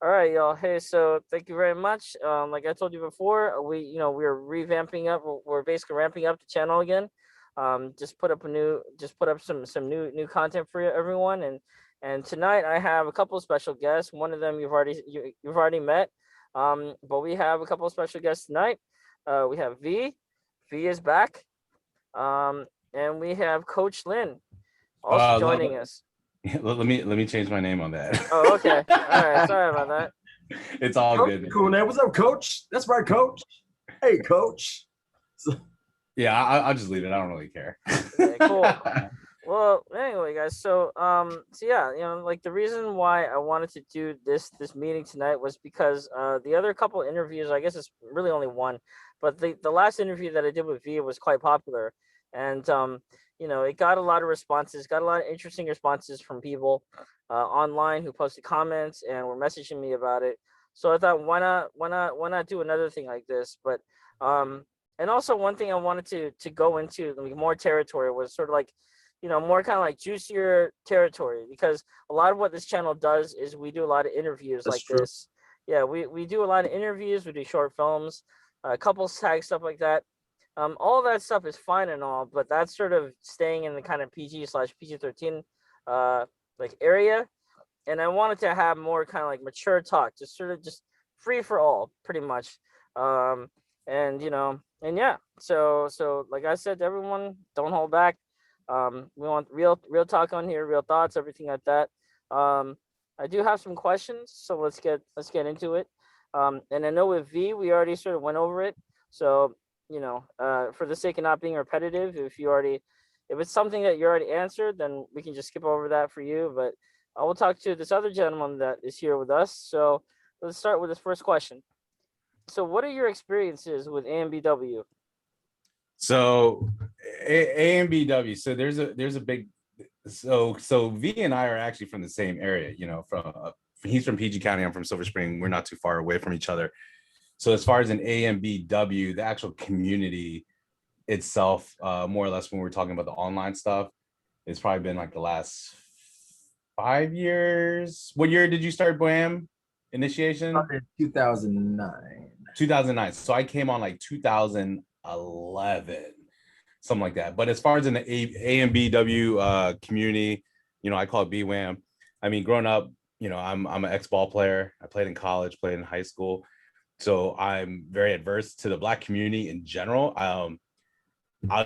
All right, y'all. Hey, so thank you very much. Like I told you before, we're revamping up. We're basically ramping up the channel again. Just put up some new content for everyone. And tonight I have a couple of special guests. One of them you've already met. But we have a couple of special guests tonight. We have V. V is back. And we have Coach Lynn also Uh, let, joining us. let me change my name on Oh, okay. that. All right. Sorry about that. It's all Coach, good, cool man. name. What's up, Coach? That's right, Coach. Hey, Coach. So, Yeah, I'll just leave it. I don't really care. Okay, cool. Well, anyway, guys. So yeah, like the reason why I wanted to do this meeting tonight was because the other couple interviews, I guess it's really only one, but the last interview that I did with Via was quite popular, and it got a lot of responses, got a lot of interesting responses from people online who posted comments and were messaging me about it. So I thought, why not do another thing like this? But um, and also one thing I wanted to go into like more territory was sort of like more kind of like juicier territory, because a lot of what this channel does is we do a lot of interviews that's like true. this. Yeah, we do a lot of interviews, we do short films, couples tag, stuff like that. All that stuff is fine and all, but that's sort of staying in the kind of PG/PG-13 uh like area. And I wanted to have more kind of like mature talk, just sort of just free for all, pretty much. Um, and yeah, so like I said to everyone, don't hold back. We want real talk on here, real thoughts, everything like that. Um, I do have some questions, so let's get into it. And I know with V, we already sort of went over it. So for the sake of not being repetitive, if it's something that you already answered, then we can just skip over that for you. But I will talk to this other gentleman that is here with us. So let's start with this first question. So, what are your experiences with AMBW? So AMBW. So there's a big so V and I are actually from the same area. From he's from PG County. I'm from Silver Spring. We're not too far away from each other. So as far as an AMBW, the actual community itself, more or less when we're talking about the online stuff, it's probably been like the last 5 years. What year did you start BAM initiation? Started 2009. 2009. So I came on like 2011, something like that. But as far as in the AMBW community, I call it BWAM. I mean, growing up, I'm an ex-ball player. I played in college, played in high school. So I'm very adverse to the Black community in general. I'll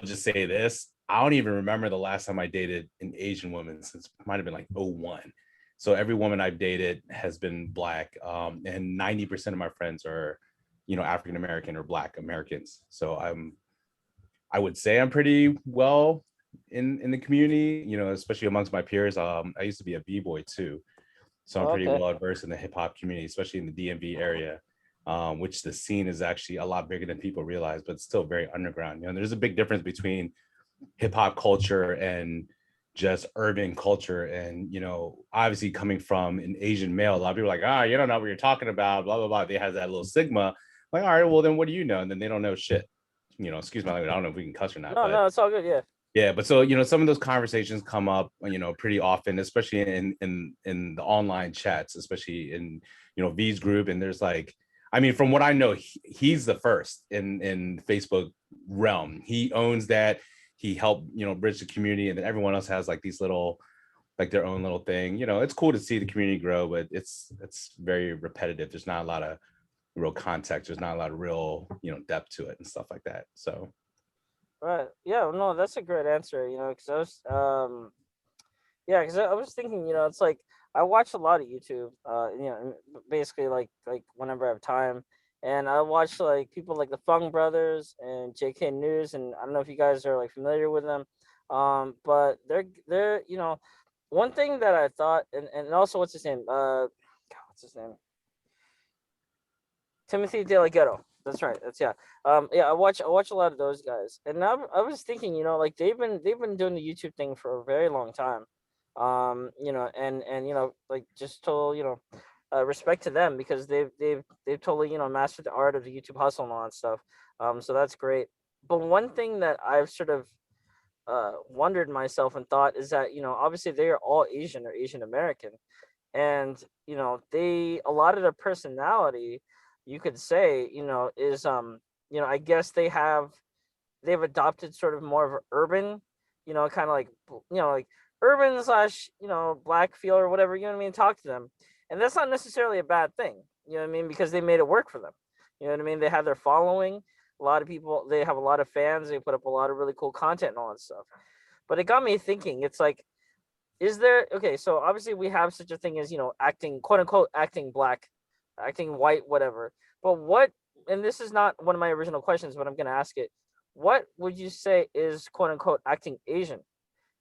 just say this. I don't even remember the last time I dated an Asian woman, since it might have been like '01. So every woman I've dated has been Black, and 90% of my friends are, African American or Black Americans. So I would say I'm pretty well in the community, especially amongst my peers. I used to be a b-boy too, so I'm pretty Okay. well versed in the hip hop community, especially in the DMV area, which the scene is actually a lot bigger than people realize, but it's still very underground. There's a big difference between hip hop culture and just urban culture. And obviously coming from an Asian male, a lot of people are like, you don't know what you're talking about, blah blah blah. They have that little stigma. Like, all right, well then what do you know? And then they don't know shit. Excuse my language. I don't know if we can cuss or not, No, but no, it's all good. Yeah. yeah. But so some of those conversations come up, pretty often, especially in the online chats, especially in V's group. And there's like, I mean, from what I know, he's the first in Facebook realm. He owns that. He helped bridge the community, and then everyone else has like these little, like their own little thing. It's cool to see the community grow, but it's very repetitive. There's not a lot of real context. There's not a lot of real depth to it and stuff like that. So Right. Yeah. No, that's a great answer. Because yeah, because I was thinking, it's like I watch a lot of YouTube. Basically like whenever I have time, and I watch like people like the Fung Brothers and JK News, and I don't know if you guys are like familiar with them. But they're one thing that I thought, and also what's his name? God, what's his name? Timothy De La Ghetto. That's right. That's yeah. Yeah, I watch a lot of those guys, and now I was thinking, like they've been doing the YouTube thing for a very long time. And like just total, respect to them, because they've totally mastered the art of the YouTube hustle and all that stuff. So that's great. But one thing that I've sort of wondered myself and thought is that obviously they are all Asian or Asian American, and a lot of their personality, you could say, is I guess they've adopted sort of more of an urban, kind of like like urban slash black feel or whatever, you know what I mean, talk to them. And that's not necessarily a bad thing, you know what I mean, because they made it work for them. You know what I mean? They have their following, a lot of people, they have a lot of fans, they put up a lot of really cool content and all that stuff. But it got me thinking, it's like, is there, okay, so obviously we have such a thing as, acting, quote unquote, acting black, acting white, whatever. But what, and this is not one of my original questions, but I'm going to ask it. What would you say is, quote unquote, acting Asian?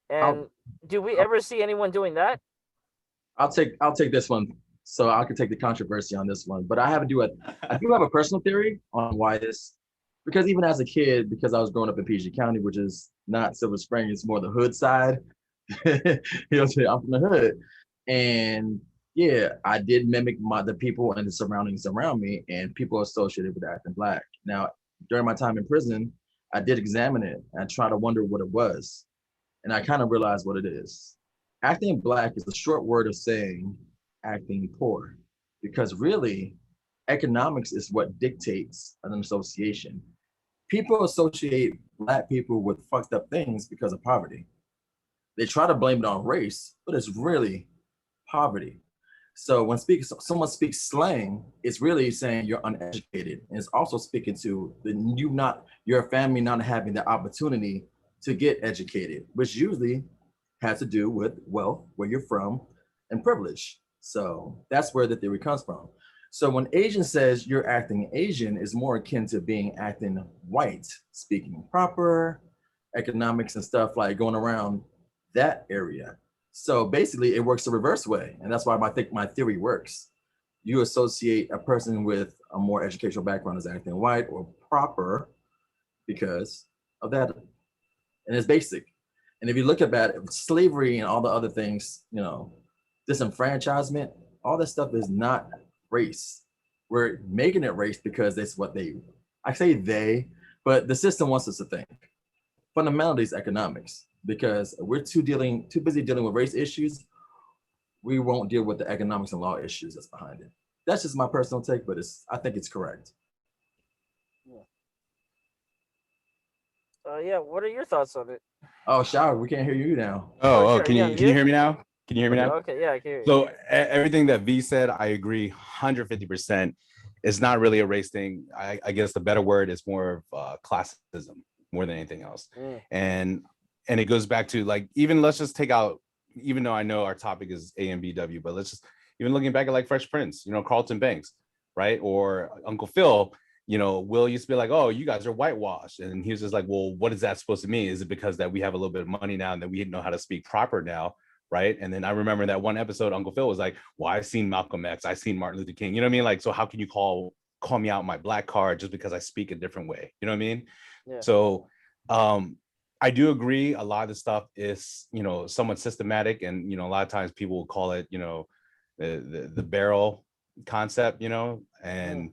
And I'll, do we I'll ever see anyone doing that? I'll take this one. So I can take the controversy on this one. But I do have a personal theory on why this, because even as a kid, because I was growing up in PG County, which is not Silver Spring, it's more the hood side. I'm from the hood. And yeah, I did mimic the people and the surroundings around me, and people associated with acting black. Now, during my time in prison, I did examine it and try to wonder what it was. And I kind of realized what it is. Acting black is a short word of saying acting poor, because really, economics is what dictates an association. People associate black people with fucked up things because of poverty. They try to blame it on race, but it's really poverty. So when someone speaks slang, it's really saying you're uneducated, and it's also speaking to your family not having the opportunity to get educated, which usually has to do with wealth, where you're from, and privilege. So that's where the theory comes from. So when Asian says you're acting Asian, is more akin to being acting white, speaking proper, economics and stuff like going around that area. So basically, it works the reverse way, and that's why I think my theory works. You associate a person with a more educational background as acting white or proper because of that, and it's basic. And if you look at that, slavery and all the other things, disenfranchisement, all that stuff is not race. We're making it race because that's what I say they, but the system wants us to think. Fundamentally, it's economics, because we're too busy dealing with race issues. We won't deal with the economics and law issues that's behind it. That's just my personal take, but I think it's correct. Yeah, what are your thoughts on it? Oh, Shower, we can't hear you now. Sure. Can you hear me now? Can you hear me now? Okay, yeah, I can hear you. So everything that V said, I agree 150%. It's not really a race thing. I guess the better word is more of classism more than anything else. And it goes back to, like, even let's just take out, even though I know our topic is AMBW, but let's just, even looking back at like Fresh Prince, Carlton Banks, right? Or Uncle Phil, Will used to be like, oh, you guys are whitewashed. And he was just like, well, what is that supposed to mean? Is it because that we have a little bit of money now and that we know how to speak proper now? Right. And then I remember that one episode, Uncle Phil was like, well, I've seen Malcolm X, I've seen Martin Luther King. You know what I mean? Like, so how can you call me out my black card just because I speak a different way? You know what I mean? Yeah. So I do agree. A lot of the stuff is, somewhat systematic. And, a lot of times people will call it, the barrel concept, and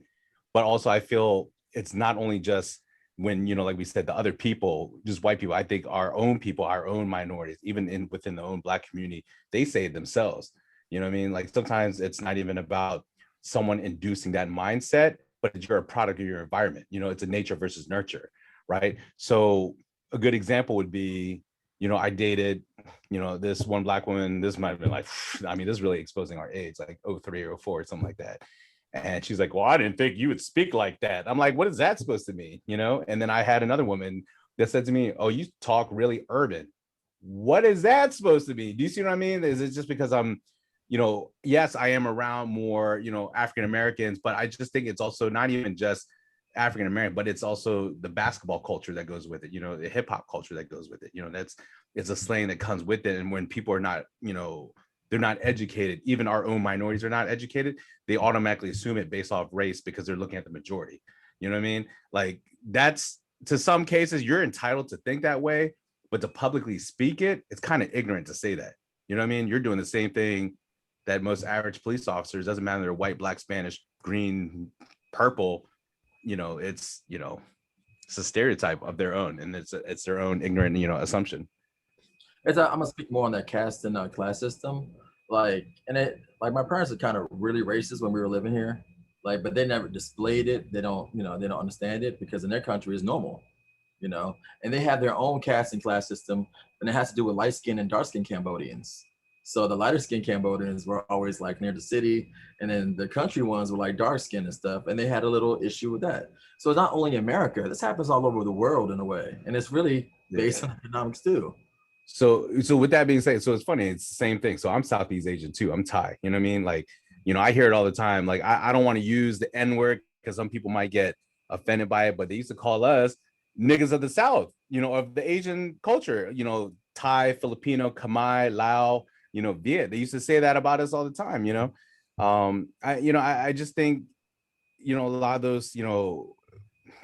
but also I feel it's not only just when, like we said, the other people, just white people. I think our own people, our own minorities, even within the own black community, they say it themselves. You know what I mean? Like, sometimes it's not even about someone inducing that mindset, but you're a product of your environment. It's a nature versus nurture, right? So a good example would be, I dated, this one black woman. This might have been like, I mean, this is really exposing our age, like 03 or 04, something like that. And she's like, well, I didn't think you would speak like that. I'm like, what is that supposed to mean? And then I had another woman that said to me, oh, you talk really urban. What is that supposed to mean? Do you see what I mean? Is it just because I'm, yes, I am around more, African Americans, but I just think it's also not even just African American, but it's also the basketball culture that goes with it, the hip hop culture that goes with it. It's a slang that comes with it. And when people are not, they're not educated, even our own minorities are not educated, they automatically assume it based off race because they're looking at the majority. You know what I mean? Like, that's, to some cases, you're entitled to think that way, but to publicly speak it, it's kind of ignorant to say that. You know what I mean? You're doing the same thing that most average police officers, doesn't matter they're white, black, Spanish, green, purple, it's a stereotype of their own, and it's their own ignorant, assumption. I'm gonna speak more on that caste and class system. like, and it, like, my parents are kind of really racist when we were living here, like, but they never displayed it. They don't, they don't understand it because in their country it's normal, and they have their own caste and class system, and it has to do with light skin and dark skin Cambodians. So the lighter skin Cambodians were always like near the city, and then the country ones were like dark skin and stuff, and they had a little issue with that. So it's not only in America, this happens all over the world in a way, and it's really based on economics too. So with that being said, so it's funny, it's the same thing. So I'm Southeast Asian too. I'm Thai. You know what I mean? Like, I hear it all the time. Like, I don't want to use the N word because some people might get offended by it, but they used to call us niggas of the South, of the Asian culture, Thai, Filipino, Khmer, Lao, Viet. They used to say that about us all the time, I just think, a lot of those, we're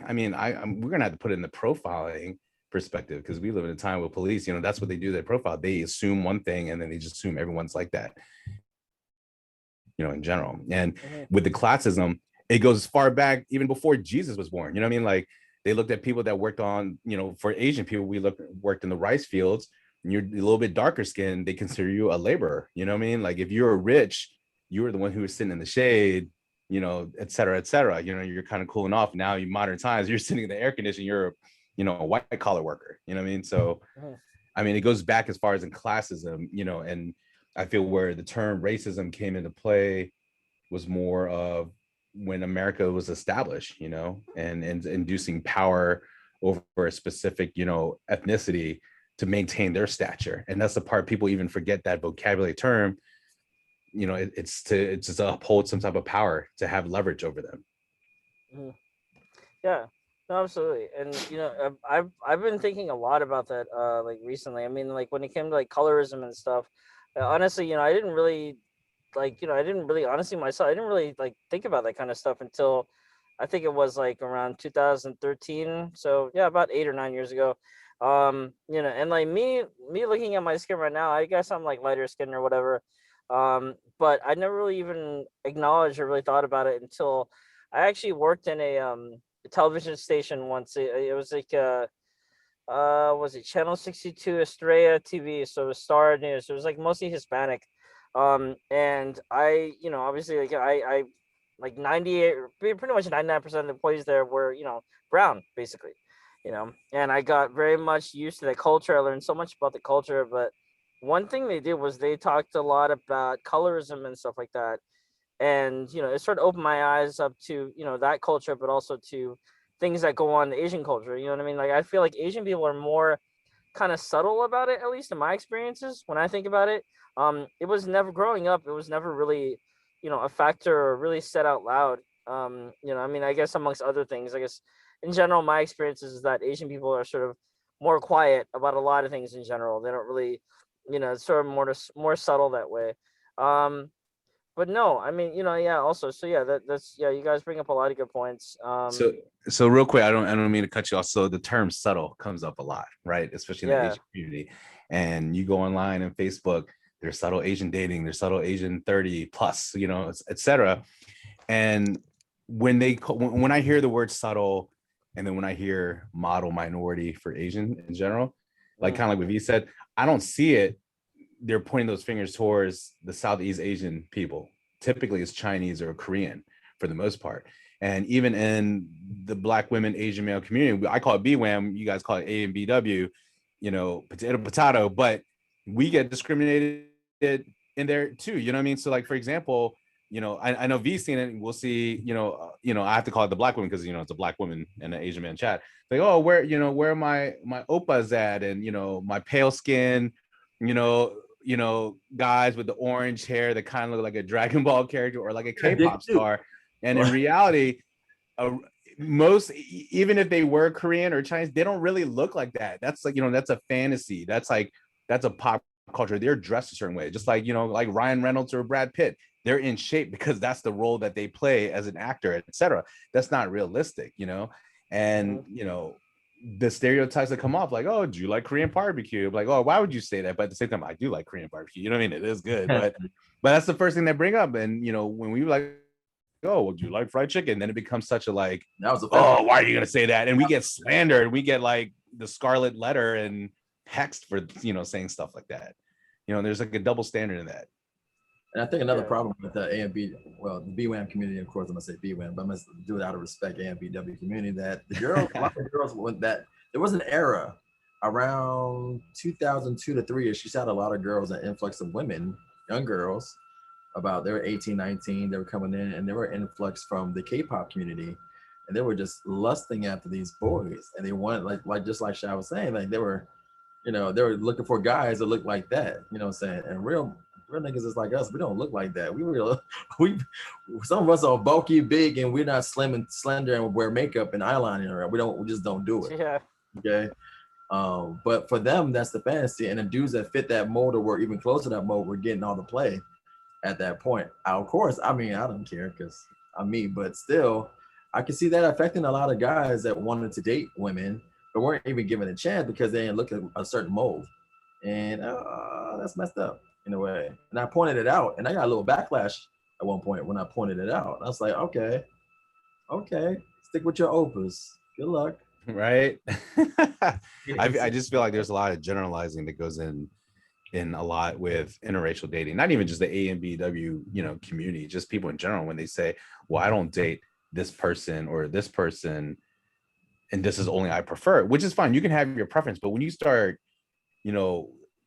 gonna have to put it in the profiling perspective because we live in a time with police, that's what they do, their profile. They assume one thing and then they just assume everyone's like that, in general. And with the classism, it goes as far back even before Jesus was born. Like, they looked at people that worked on, for Asian people, worked in the rice fields, and you're a little bit darker skinned, they consider you a laborer. Like, if you're rich, you were the one who was sitting in the shade, et cetera, et cetera. You're kind of cooling off. Now in modern times, you're sitting in the air conditioning, you're a white collar worker. So it goes back as far as in classism, and I feel where the term racism came into play was more of when America was established, and inducing power over a specific, ethnicity to maintain their stature. And that's the part people even forget, that vocabulary term. It's to uphold some type of power, to have leverage over them. Yeah, no, absolutely. And I've been thinking a lot about that like recently. I mean, like when it came to like colorism and stuff, honestly, I didn't really I didn't really honestly myself, I didn't really like think about that kind of stuff until I think it was like around 2013. So yeah, about 8 or 9 years ago. And like me looking at my skin right now, I guess I'm like lighter skin or whatever. But I never really even acknowledged or really thought about it until I actually worked in a television station once. It was like was it Channel 62 Estrella TV? So it was Star News. It was like mostly Hispanic. And I, obviously like I like 98, pretty much 99% of the employees there were, brown basically, and I got very much used to the culture. I learned so much about the culture, but one thing they did was they talked a lot about colorism and stuff like that. And, it sort of opened my eyes up to, that culture, but also to things that go on in the Asian culture. You know what I mean? Like, I feel like Asian people are more kind of subtle about it, at least in my experiences. When I think about it, it was never growing up. It was never really, a factor or really said out loud. I mean, I guess amongst other things, I guess in general, my experiences is that Asian people are sort of more quiet about a lot of things in general. They don't really, it's sort of more subtle that way. But no, I mean, yeah. Also, so yeah, that's yeah. You guys bring up a lot of good points. So real quick, I don't mean to cut you off. So the term subtle comes up a lot, right? Especially in the Asian community. And you go online and Facebook, there's subtle Asian dating, there's subtle Asian 30 plus, etc. And when I hear the word subtle, and then when I hear model minority for Asian in general, like kind of like what Vee said, I don't see it. They're pointing those fingers towards the Southeast Asian people. Typically it's Chinese or Korean for the most part. And even in the Black women, Asian male community, I call it BWAM, you guys call it AMBW, potato, but we get discriminated in there too. You know what I mean? So like, for example, I know V's seen it, and we'll see, I have to call it the Black woman because, it's a Black woman and an Asian man chat. Like, oh, where are my oppas at? And, my pale skin, guys with the orange hair that kind of look like a Dragon Ball character or like a K-pop star. And in reality, most, even if they were Korean or Chinese, they don't really look like that. That's like, that's a fantasy. That's a pop culture. They're dressed a certain way, just like, like Ryan Reynolds or Brad Pitt. They're in shape because that's the role that they play as an actor, etc. That's not realistic, and the stereotypes that come off, like, oh, do you like Korean barbecue? Like, oh, why would you say that? But at the same time, I do like Korean barbecue. You know what I mean? It is good, but that's the first thing they bring up. And when we like, oh, well, do you like fried chicken? Then it becomes such a like, oh, why are you gonna say that? And we get slandered. We get like the scarlet letter and hexed for saying stuff like that. There's like a double standard in that. And I think another Yeah. problem with the AMB, well, the BWAM community, of course, I'm gonna say BWAM, but I'm gonna do it out of respect, AMBW community, that the girls, a lot of girls, went that there was an era around 2002 to 3 years. She saw a lot of girls, an influx of women, young girls, about they were 18, 19, they were coming in, and they were influx from the K-pop community, and they were just lusting after these boys, and they wanted like just like Shao was saying, like they were, they were looking for guys that looked like that, you know what I'm saying? And real niggas is like us. We don't look like that. We some of us are bulky, big, and we're not slim and slender and wear makeup and eyeliner. We just don't do it. Yeah. Okay. But for them, that's the fantasy. And the dudes that fit that mold or were even close to that mold were getting all the play at that point. Of course, I mean, I don't care because I'm me, but still, I can see that affecting a lot of guys that wanted to date women but weren't even given a chance because they didn't look at a certain mold. And that's messed up in a way. And I pointed it out, and I got a little backlash at one point when I pointed it out. I was like, okay, stick with your opus. Good luck. Right. I just feel like there's a lot of generalizing that goes in a lot with interracial dating, not even just the AMBW, community, just people in general. When they say, well, I don't date this person or this person, and this is only I prefer, which is fine. You can have your preference, but when you start,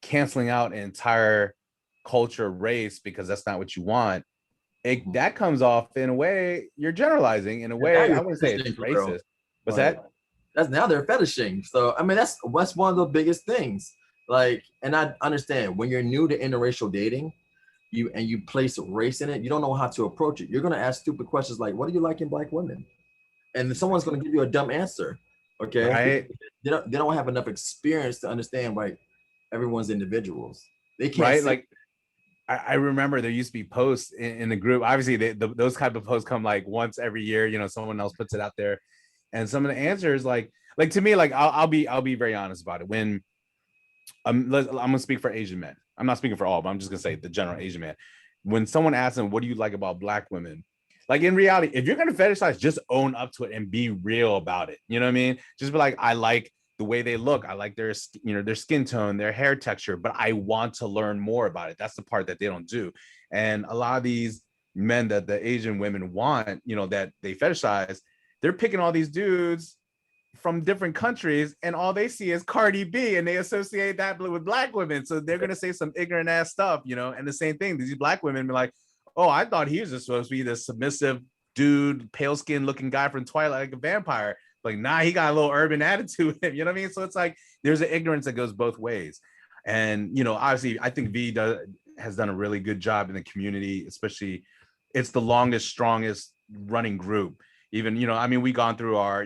canceling out an entire culture, race, because that's not what you want, that comes off in a way, you're generalizing in a way. I wouldn't say it's racist. What's that? That's now they're fetishing. So I mean, that's one of the biggest things. Like, and I understand when you're new to interracial dating, you place race in it, you don't know how to approach it. You're gonna ask stupid questions like, "What do you like in black women?" And someone's gonna give you a dumb answer. Okay, right? They don't have enough experience to understand like everyone's individuals. They can't. Right, like I remember there used to be posts in the group. Obviously, those type of posts come like once every year. Someone else puts it out there, and some of the answers, like to me, like I'll be very honest about it. When I'm gonna speak for Asian men. I'm not speaking for all, but I'm just gonna say the general Asian man. When someone asks them, "What do you like about black women?" Like in reality, if you're gonna fetishize, just own up to it and be real about it. You know what I mean? Just be like, I like the way they look. I like their skin tone, their hair texture, but I want to learn more about it. That's the part that they don't do. And a lot of these men that the Asian women want, that they fetishize, they're picking all these dudes from different countries, and all they see is Cardi B, and they associate that with black women. So they're gonna say some ignorant ass stuff, and the same thing. These black women be like, "Oh, I thought he was just supposed to be this submissive dude, pale skin looking guy from Twilight, like a vampire." Like, nah, he got a little urban attitude. You know what I mean? So it's like there's an ignorance that goes both ways. And obviously, I think Vee has done a really good job in the community, especially it's the longest, strongest running group. Even I mean, we gone through our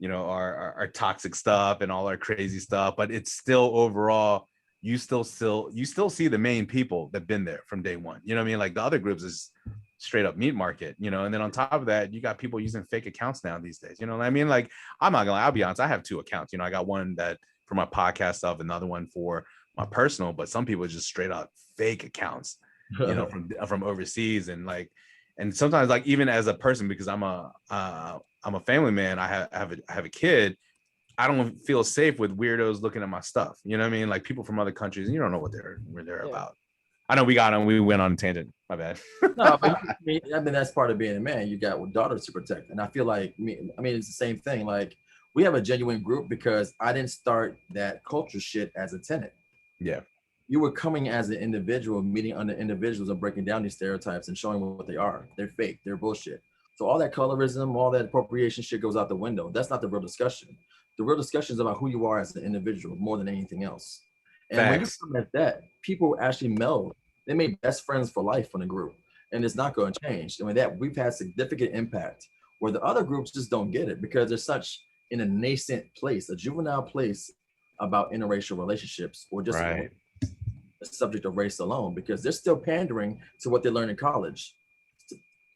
our toxic stuff and all our crazy stuff, but it's still overall you still see the main people that've been there from day one. You know what I mean? Like the other groups is straight up meat market, and then on top of that, you got people using fake accounts now these days. You know what I mean? Like I'm not gonna lie, I'll be honest, I have two accounts. I got one that for my podcast stuff, another one for my personal, but some people just straight up fake accounts, from overseas. And sometimes, like, even as a person, because I'm a family man, I have a kid, I don't feel safe with weirdos looking at my stuff. You know what I mean? Like people from other countries, and you don't know what they're about. I know we went on a tangent. My bad. No, but I mean that's part of being a man. You got daughters to protect, and I feel like it's the same thing. Like we have a genuine group because I didn't start that culture shit as a tenant. Yeah. You were coming as an individual, meeting other individuals and breaking down these stereotypes and showing what they are. They're fake. They're bullshit. So all that colorism, all that appropriation shit goes out the window. That's not the real discussion. The real discussion is about who you are as an individual more than anything else. And Facts. When you come at that, people actually meld. They made best friends for life in a group, and it's not going to change. I mean, that we've had significant impact where the other groups just don't get it because they're such in a nascent place, a juvenile place about interracial relationships or just right. the subject of race alone, because they're still pandering to what they learn in college.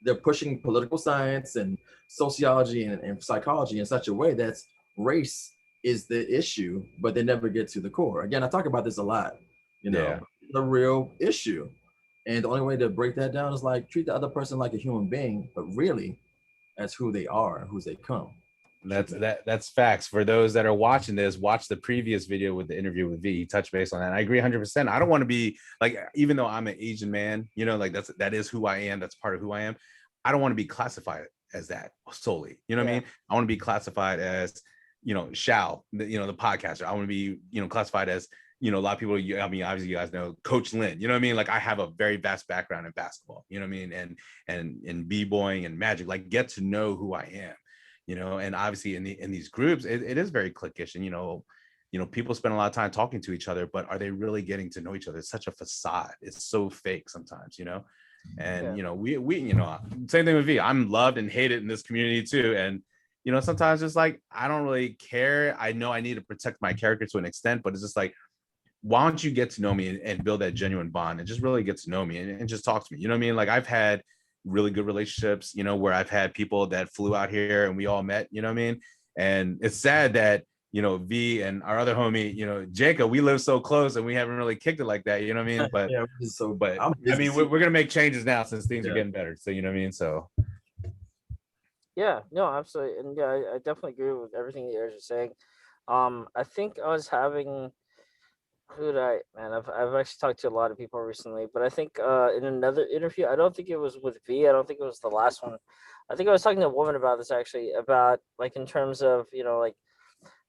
They're pushing political science and sociology and psychology in such a way that race is the issue, but they never get to the core. Again, I talk about this a lot, the real issue. And the only way to break that down is like treat the other person like a human being, but really as who they are, who they come. That's facts. For those that are watching this, watch the previous video with the interview with V. He touched base on that. And I agree 100%. I don't want to be like, even though I'm an Asian man, you know, like that is who I am. That's part of who I am. I don't want to be classified as that solely. You know what I mean? I want to be classified as, you know, Shao, the podcaster. I want to be, classified as, a lot of people, I mean, obviously you guys know Coach Lynn, you know what I mean? Like I have a very vast background in basketball, you know what I mean? And in b-boying and magic, like get to know who I am, and obviously in these groups, it is very cliquish, and, people spend a lot of time talking to each other, but are they really getting to know each other? It's such a facade. It's so fake sometimes, and, we same thing with V. I'm loved and hated in this community too. And, sometimes it's like, I don't really care. I know I need to protect my character to an extent, but it's just like, why don't you get to know me and build that genuine bond and just really get to know me and just talk to me? You know what I mean? Like I've had really good relationships, where I've had people that flew out here and we all met, you know what I mean? And it's sad that, V and our other homie, Jacob, we live so close and we haven't really kicked it like that, you know what I mean? But, I mean, we're going to make changes now since things are getting better. So, you know what I mean? So. Yeah, no, absolutely. And yeah, I definitely agree with everything that you're saying. I think I was having I've actually talked to a lot of people recently, but I think in another interview, I don't think it was with V. I don't think it was the last one. I think I was talking to a woman about this actually, about like in terms of like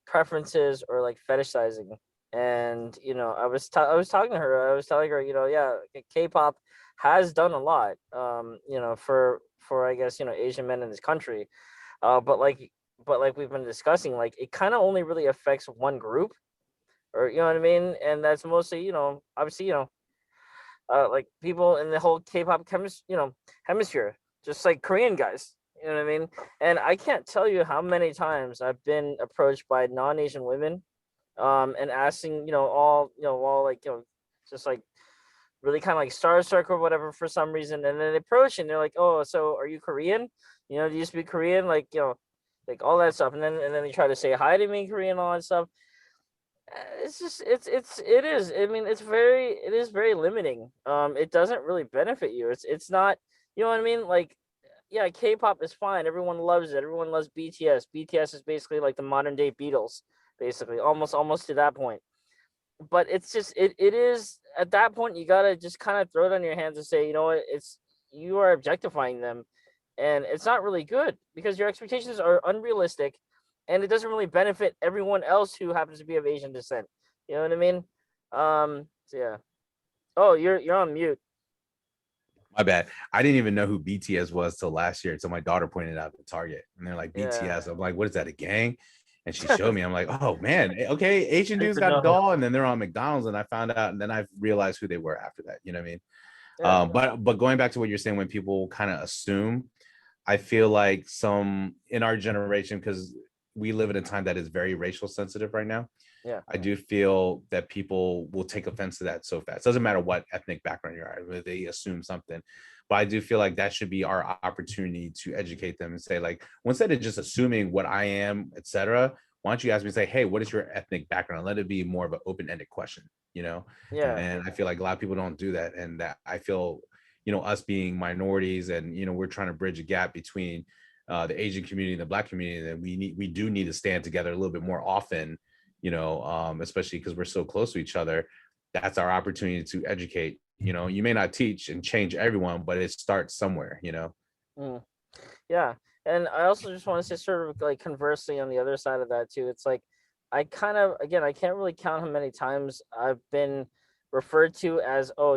preferences or like fetishizing. And I was talking to her. I was telling her, yeah, K-pop has done a lot, for I guess Asian men in this country, but like we've been discussing, like it kind of only really affects one group, or you know what I mean, and that's mostly obviously like people in the whole K-pop hemisphere, just like Korean guys, you know what I mean. And I can't tell you how many times I've been approached by non-Asian women, and asking all like just like really kind of like starstruck or whatever for some reason, and then they approach and they're like, oh, so are you Korean? Do you speak Korean? Like like all that stuff, and then they try to say hi to me in Korean, all that stuff. It's just it is, I mean, it is very limiting. It doesn't really benefit you. It's not, you know what I mean, like, yeah, K-pop is fine, everyone loves it, everyone loves BTS is basically like the modern day Beatles, basically, almost to that point. But it's just it is, at that point you gotta just kind of throw it on your hands and say, you know what, it's, you are objectifying them, and it's not really good because your expectations are unrealistic, and it doesn't really benefit everyone else who happens to be of Asian descent. You know what I mean? So yeah. Oh, you're on mute. My bad. I didn't even know who BTS was till last year. So my daughter pointed out at Target, and they're like, BTS. Yeah. I'm like, what is that, a gang? And she showed me. I'm like, oh man, okay, Asian dudes got a doll, and then they're on McDonald's, and I found out, and then I realized who they were after that. You know what I mean? Yeah. But going back to what you're saying, when people kind of assume, I feel like some in our generation, because we live in a time that is very racial sensitive right now. Yeah, I do feel that people will take offense to that so fast. Doesn't matter what ethnic background you are, they assume something. But I do feel like that should be our opportunity to educate them and say, like, well, instead of just assuming what I am, etc., why don't you ask me, say, hey, what is your ethnic background? Let it be more of an open-ended question, Yeah. And I feel like a lot of people don't do that. And that I feel, us being minorities, and we're trying to bridge a gap between the Asian community and the Black community, that we do need to stand together a little bit more often, especially because we're so close to each other. That's our opportunity to educate. You may not teach and change everyone, but it starts somewhere. Yeah, and I also just want to say, sort of like conversely on the other side of that too, it's like I kind of, again, I can't really count how many times I've been referred to as, oh,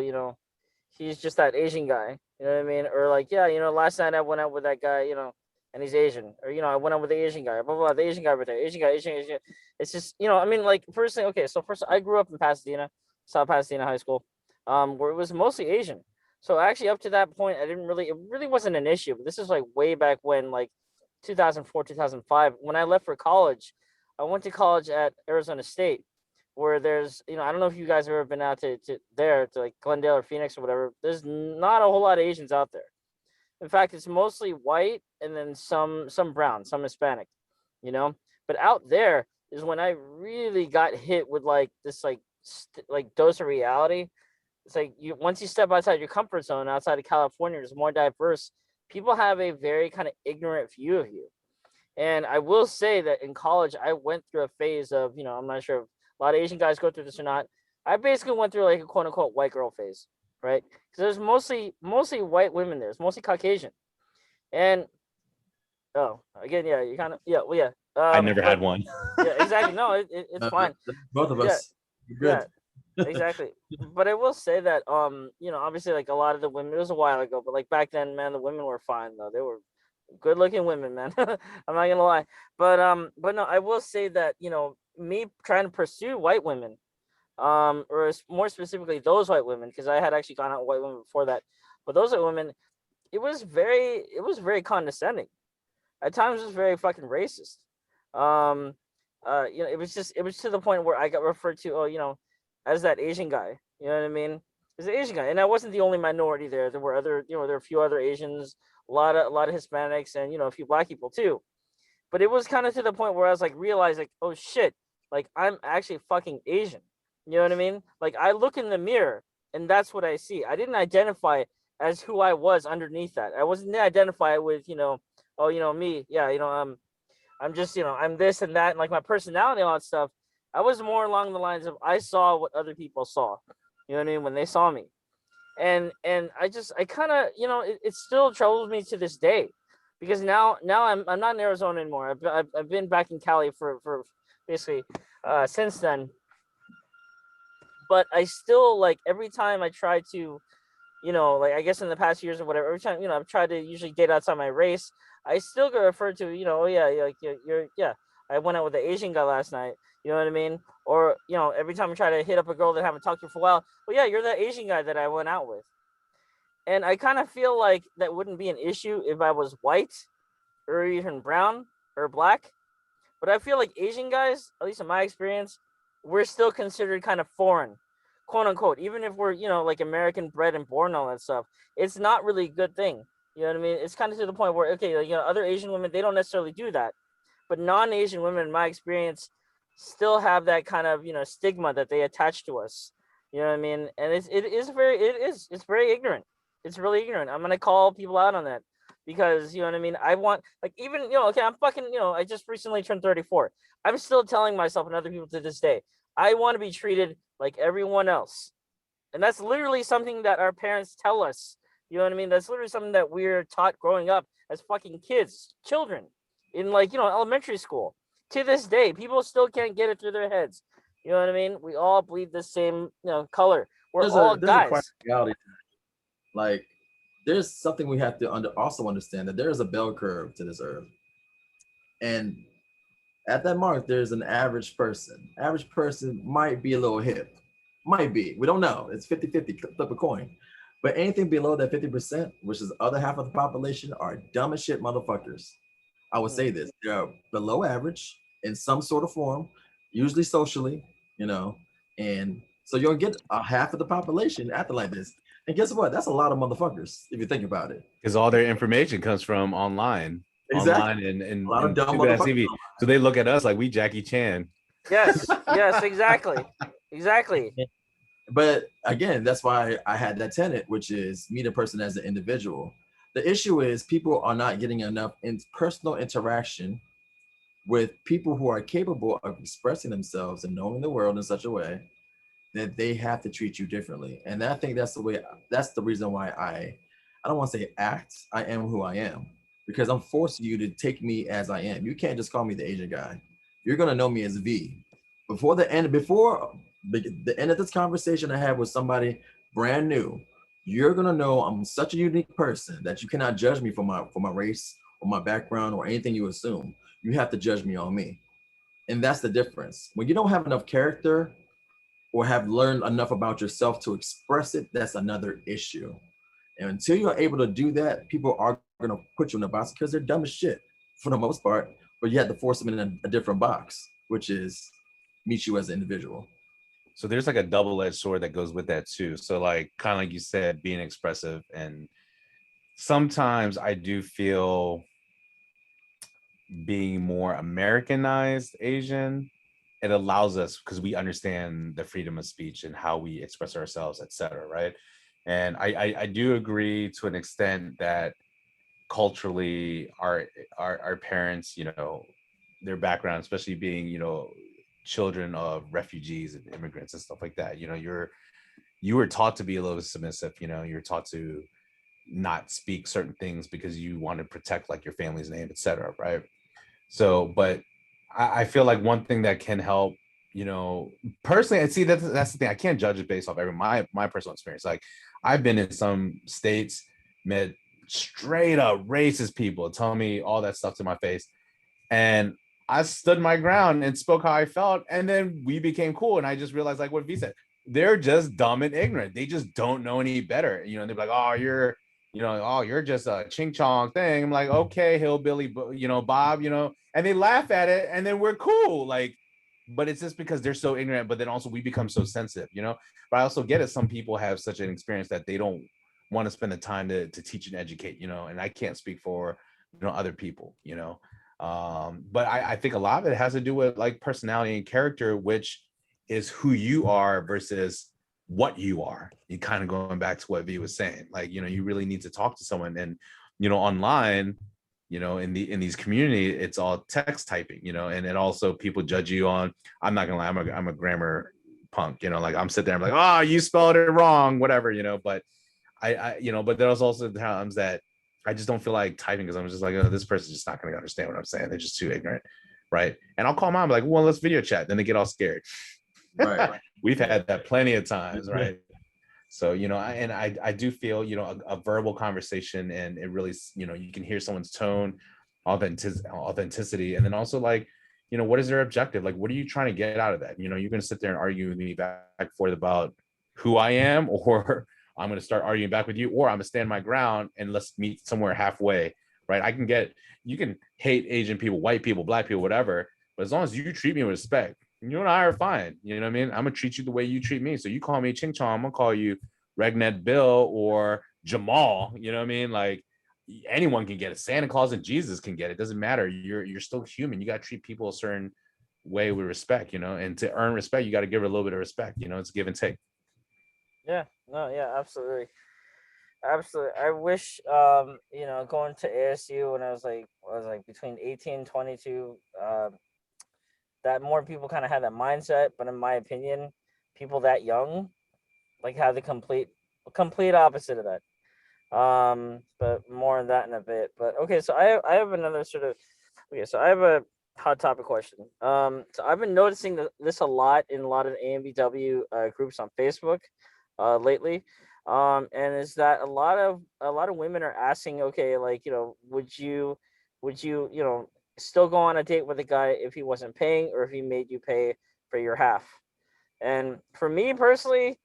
he's just that Asian guy, you know what I mean, or like, yeah, last night I went out with that guy, and he's Asian, or I went out with the Asian guy, blah blah, blah, the Asian guy right there, Asian guy, Asian. It's just, I mean, like, first thing, okay, so first, I grew up in Pasadena, South Pasadena High School, where it was mostly Asian. So actually, up to that point, it really wasn't an issue. But this is like way back when, like 2004, 2005, when I left for college. I went to college at Arizona State, where there's, I don't know if you guys have ever been out to like Glendale or Phoenix or whatever. There's not a whole lot of Asians out there. In fact, it's mostly white and then some brown, some Hispanic, But out there is when I really got hit with like this like dose of reality. It's like, once you step outside your comfort zone, outside of California, it's more diverse. People have a very kind of ignorant view of you. And I will say that in college, I went through a phase of, I'm not sure if a lot of Asian guys go through this or not. I basically went through like a quote unquote white girl phase, right? Because there's mostly white women there. It's mostly Caucasian. And oh, again, yeah, you kind of, yeah, well, yeah. I never But had one. yeah, exactly. No, it's fine. Both of Yeah, us. We're yeah, good. exactly. But I will say that, obviously, like a lot of the women, it was a while ago, but like back then, man, the women were fine though. They were good looking women, man. I'm not gonna lie. But no, I will say that, me trying to pursue white women, or more specifically those white women, because I had actually gone out with white women before that, but those white women, it was very condescending. At times, it was very fucking racist. Um, it was to the point where I got referred to, as that Asian guy. You know what I mean? As an Asian guy, and I wasn't the only minority there. There were other, there were a few other Asians, a lot of Hispanics, and a few black people too. But it was kind of to the point where I was like, realized like, oh shit, like I'm actually fucking Asian. You know what I mean? Like I look in the mirror and that's what I see. I didn't identify as who I was underneath that. I wasn't identify with, oh, me, yeah, I'm just, I'm this and that, and like my personality and all that stuff. I was more along the lines of I saw what other people saw. You know what I mean? When they saw me. And I kind of, it still troubles me to this day, because now I'm not in Arizona anymore. I've been back in Cali for basically since then. But I still, like, every time I try to, like, I guess in the past years or whatever, every time, I've tried to usually date outside my race, I still get referred to, oh yeah, like yeah, I went out with the Asian guy last night. You know what I mean? Or, every time I try to hit up a girl that I haven't talked to for a while, well, yeah, you're that Asian guy that I went out with. And I kind of feel like that wouldn't be an issue if I was white or even brown or black. But I feel like Asian guys, at least in my experience, we're still considered kind of foreign, quote unquote. Even if we're, like American bred and born and all that stuff, it's not really a good thing. You know what I mean? It's kind of to the point where, okay, like, other Asian women, they don't necessarily do that. But non-Asian women, in my experience, still have that kind of, stigma that they attach to us. You know what I mean? And it's very ignorant. It's really ignorant. I'm gonna call people out on that, because, you know what I mean? I want, like, even, okay, I'm fucking, I just recently turned 34. I'm still telling myself and other people to this day, I want to be treated like everyone else. And that's literally something that our parents tell us. You know what I mean? That's literally something that we're taught growing up as fucking kids, children, in, like, elementary school. To this day, people still can't get it through their heads. You know what I mean? We all bleed the same, color. We're all There's a quiet guys. reality. Like there's something we have to also understand, that there is a bell curve to this earth. And at that mark, there's an average person. Average person might be a little hip. Might be. We don't know. It's 50-50, flip a coin. But anything below that 50%, which is the other half of the population, are dumb as shit motherfuckers. I would say this. They're below average in some sort of form, usually socially, and so you'll get a half of the population acting like this. And guess what? That's a lot of motherfuckers if you think about it. Because all their information comes from online. Exactly. Online A lot of and dumb stupid ass motherfuckers. TV. So they look at us like we Jackie Chan. Yes, yes, exactly. Exactly. But again, that's why I had that tenet, which is meet a person as an individual. The issue is people are not getting enough personal interaction with people who are capable of expressing themselves and knowing the world in such a way that they have to treat you differently. And I think that's the reason why I don't want to say act, I am who I am, because I'm forcing you to take me as I am. You can't just call me the Asian guy. You're going to know me as V. Before the end of this conversation I had with somebody brand new, you're going to know I'm such a unique person that you cannot judge me for my race or my background or anything you assume. You have to judge me on me. And that's the difference. When you don't have enough character or have learned enough about yourself to express it, that's another issue. And until you're able to do that, people are going to put you in a box because they're dumb as shit for the most part, but you have to force them in a different box, which is meet you as an individual. So there's like a double-edged sword that goes with that too. So like kind of like you said, being expressive, and sometimes I do feel being more Americanized Asian, it allows us, because we understand the freedom of speech and how we express ourselves, etc. Right? And I do agree to an extent that culturally our parents, you know, their background, especially being, you know, children of refugees and immigrants and stuff like that, you know, you were taught to be a little bit submissive, you know, you're taught to not speak certain things because you want to protect like your family's name, etc. Right? So, but I feel like one thing that can help, you know, personally, and see that's the thing. I can't judge it based off my personal experience. Like I've been in some states, met straight up racist people telling me all that stuff to my face, and I stood my ground and spoke how I felt, and then we became cool. And I just realized, like what V said, they're just dumb and ignorant. They just don't know any better. You know, they're like, oh, you're just a ching chong thing. I'm like, okay, hillbilly, you know, Bob, you know, and they laugh at it, and then we're cool. Like, but it's just because they're so ignorant. But then also we become so sensitive, you know. But I also get it. Some people have such an experience that they don't want to spend the time to teach and educate, you know. And I can't speak for, you know, other people, you know. But I think a lot of it has to do with like personality and character, which is who you are versus what you are. You kind of going back to what V was saying, like, you know, you really need to talk to someone. And, you know, online, you know, in these community, it's all text typing, you know, and also people judge you on, I'm not gonna lie, I'm a grammar punk, you know, like I'm sitting there, I'm like, oh, you spelled it wrong, whatever, you know. But I you know, but there's also times that I just don't feel like typing because I'm just like, oh, this person's just not going to understand what I'm saying. They're just too ignorant, right? And I'll call mom, like, well, let's video chat. Then they get all scared. Right. We've had that plenty of times, right? So, you know, I do feel, you know, a verbal conversation, and it really, you know, you can hear someone's tone, authenticity, and then also like, you know, what is their objective? Like, what are you trying to get out of that? You know, you're going to sit there and argue with me back and forth about who I am, or I'm going to start arguing back with you, or I'm going to stand my ground and let's meet somewhere halfway, right? You can hate Asian people, white people, black people, whatever, but as long as you treat me with respect, you and I are fine. You know what I mean? I'm going to treat you the way you treat me. So you call me Ching Chong, I'm going to call you Regnet Bill or Jamal. You know what I mean? Like anyone can get it. Santa Claus and Jesus can get it. Doesn't matter. You're still human. You got to treat people a certain way with respect, you know, and to earn respect, you got to give it a little bit of respect. You know, it's give and take. Yeah, no, yeah, absolutely. Absolutely. I wish you know, going to ASU when I was like between 18 and 22, that more people kind of had that mindset, but in my opinion, people that young like have the complete opposite of that. But more on that in a bit. But okay, so I have another sort of okay, so I have a hot topic question. So I've been noticing this a lot in a lot of AMBW groups on Facebook lately. And is that a lot of women are asking, okay, like, you know, you know, still go on a date with a guy if he wasn't paying or if he made you pay for your half? And for me personally,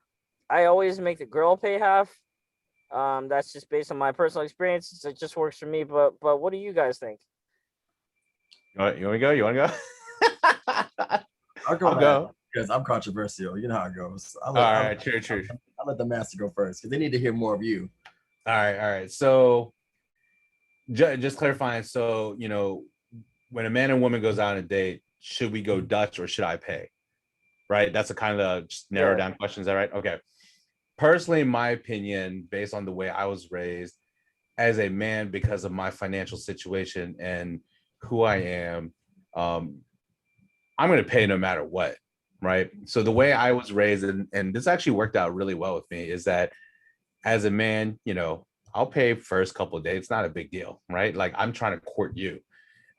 I always make the girl pay half. That's just based on my personal experience. It just works for me. But what do you guys think? You want to go? You want to go? I'll go. I'll go. Because I'm controversial. You know how it goes. All right, true. I'll let the master go first because they need to hear more of you. All right. So just clarifying. So, you know, when a man and woman goes out on a date, should we go Dutch or should I pay? Right. That's a kind of just narrow down question. Is that right? Okay. Personally, in my opinion, based on the way I was raised as a man, because of my financial situation and who I am, I'm going to pay no matter what. Right. So the way I was raised, and this actually worked out really well with me, is that as a man, you know, I'll pay first couple of days. It's not a big deal. Right. Like I'm trying to court you.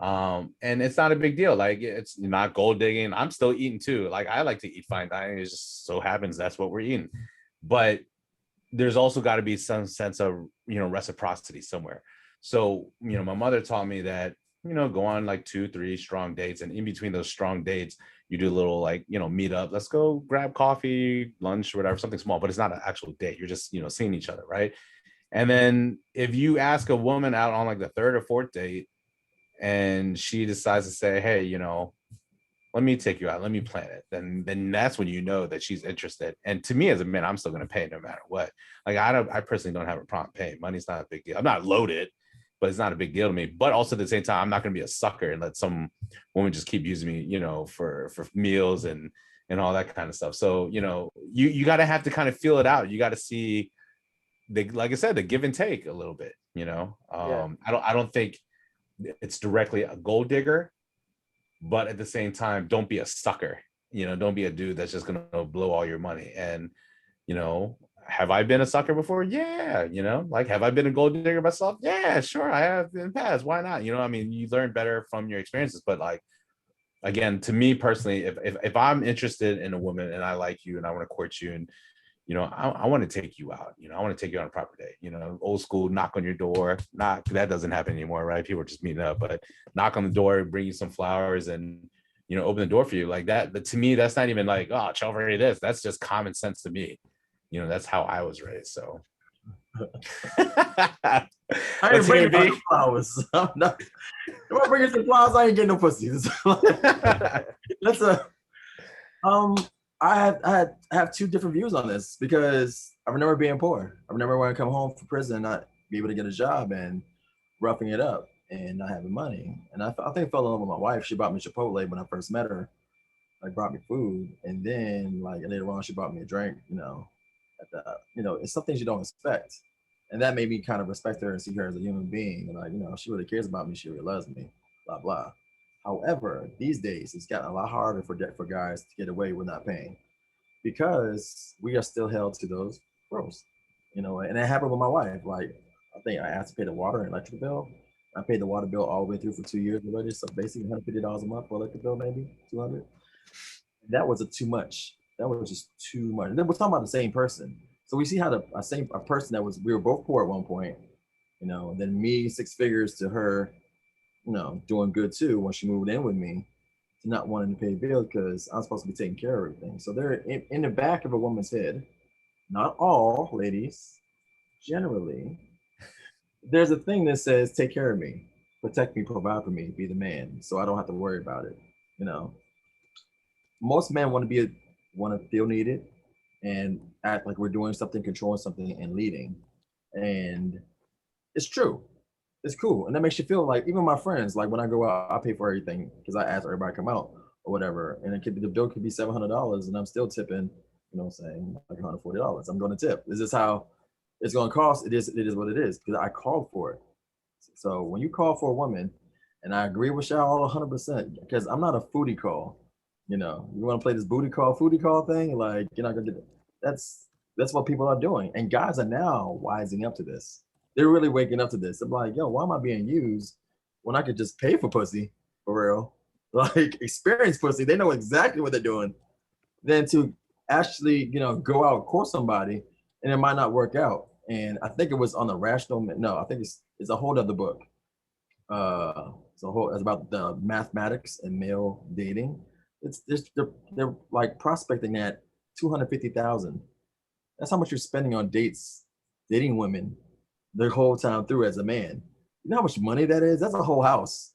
And it's not a big deal. Like it's not gold digging. I'm still eating too. Like I like to eat fine dining. It just so happens that's what we're eating. But there's also got to be some sense of, you know, reciprocity somewhere. So, you know, my mother taught me that, you know, go on like 2-3 strong dates. And in between those strong dates, you do a little like, you know, meet up. Let's go grab coffee, lunch, or whatever, something small, but it's not an actual date. You're just, you know, seeing each other. Right. And then if you ask a woman out on like the third or fourth date and she decides to say, hey, you know, let me take you out, let me plan it, then that's when you know that she's interested. And to me as a man, I'm still going to pay no matter what. Like I personally don't have a problem paying. Money's not a big deal. I'm not loaded, but it's not a big deal to me. But also at the same time, I'm not going to be a sucker and let some woman just keep using me, you know, for meals and all that kind of stuff. So, you know, you got to have to kind of feel it out. You got to see like I said, the give and take a little bit, I don't think it's directly a gold digger, but at the same time, don't be a sucker, don't be a dude that's just going to blow all your money. And, have I been a sucker before? Yeah. Like, have I been a gold digger myself? Yeah, sure. I have in the past. Why not? I mean, you learn better from your experiences, but like, again, to me personally, if I'm interested in a woman and I like you and I want to court you and, I want to take you out, I want to take you on a proper date, old school, knock on your door, that doesn't happen anymore, right? People are just meeting up, but knock on the door, bring you some flowers and, open the door for you like that. But to me, that's not even like, oh, chivalry this. That's just common sense to me. That's how I was raised. So I ain't bringing no flowers. I'm not. If I bring you some flowers, I ain't getting no pussy. That's I have two different views on this because I remember being poor. I remember when I come home from prison and not be able to get a job and roughing it up and not having money. And I think I fell in love with my wife. She bought me Chipotle when I first met her. Like brought me food, and then like later on she bought me a drink. It's some things you don't expect, and that made me kind of respect her and see her as a human being. And like, she really cares about me. She really loves me. Blah blah. However, these days it's gotten a lot harder for guys to get away with not paying because we are still held to those rules. And it happened with my wife. Like I think I asked to pay the water and electric bill. I paid the water bill all the way through for 2 years already, so basically $150 a month for electric bill, maybe 200. That was too much. That was just too much. And then we're talking about the same person. So we see how a person we were both poor at one point, and then me 6 figures to her, doing good too when she moved in with me, to not wanting to pay bills because I'm supposed to be taking care of everything. So they're in the back of a woman's head, not all ladies, generally, there's a thing that says, take care of me, protect me, provide for me, be the man, so I don't have to worry about it. Most men want to feel needed and act like we're doing something, controlling something, and leading. And it's true. It's cool. And that makes you feel like, even my friends, like when I go out, I pay for everything because I ask everybody to come out or whatever. And the bill could be $700 and I'm still tipping, saying like $140. I'm going to tip. Is this how it's going to cost? It is what it is because I called for it. So when you call for a woman, and I agree with y'all 100% because I'm not a foodie call. You want to play this booty call, foodie call thing? Like, you're not going to get it. That's what people are doing. And guys are now wising up to this. They're really waking up to this. I'm like, yo, why am I being used when I could just pay for pussy, for real? Like, experience pussy. They know exactly what they're doing. Then to actually, go out and court somebody, and it might not work out. And I think it was on the rational, no, I think it's a whole other book. It's about the mathematics and male dating. They're like prospecting at 250,000. That's how much you're spending on dating women the whole time through as a man. You know how much money that is? That's a whole house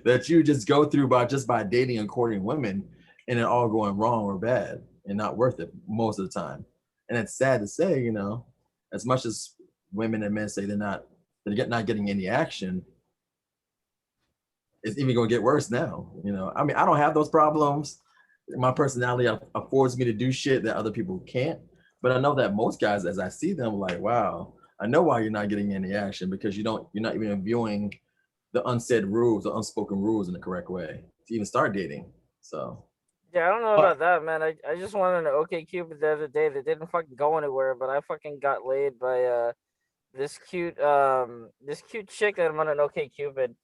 that you just go through by dating and courting women, and it all going wrong or bad and not worth it most of the time. And it's sad to say, as much as women and men say they're not getting any action, it's even going to get worse now. I mean, I don't have those problems. My personality affords me to do shit that other people can't. But I know that most guys, as I see them, like, wow, I know why you're not getting any action, because you're not even viewing the unsaid rules, the unspoken rules in the correct way to even start dating. So yeah, I don't know about that, man. I just went on an OkCupid the other day that didn't fucking go anywhere, but I fucking got laid by this cute chick that I'm on an OkCupid.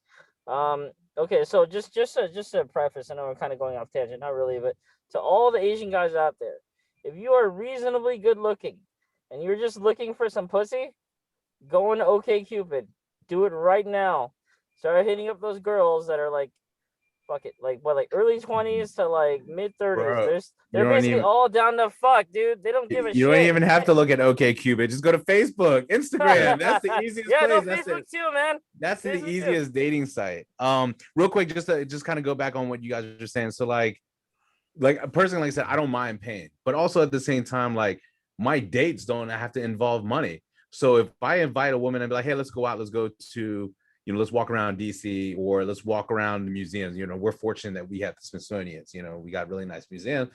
Okay, so just a preface, I know we're kind of going off tangent, not really, but to all the Asian guys out there, if you are reasonably good looking and you're just looking for some pussy, go on OkCupid. Do it right now. Start hitting up those girls that are like, fuck it, like early 20s to like mid 30s. They're basically all down to fuck, dude. They don't give a shit. You don't even have to look at OkCupid. Just go to Facebook, Instagram. That's the easiest place. No, Facebook too, man. That's the easiest dating site. Real quick, just kind of go back on what you guys are saying. So like personally, like I said, I don't mind paying, but also at the same time, like my dates don't have to involve money. So if I invite a woman and be like, hey, let's go out, let's go to, let's walk around DC, or let's walk around the museums. We're fortunate that we have the Smithsonian's, we got really nice museums.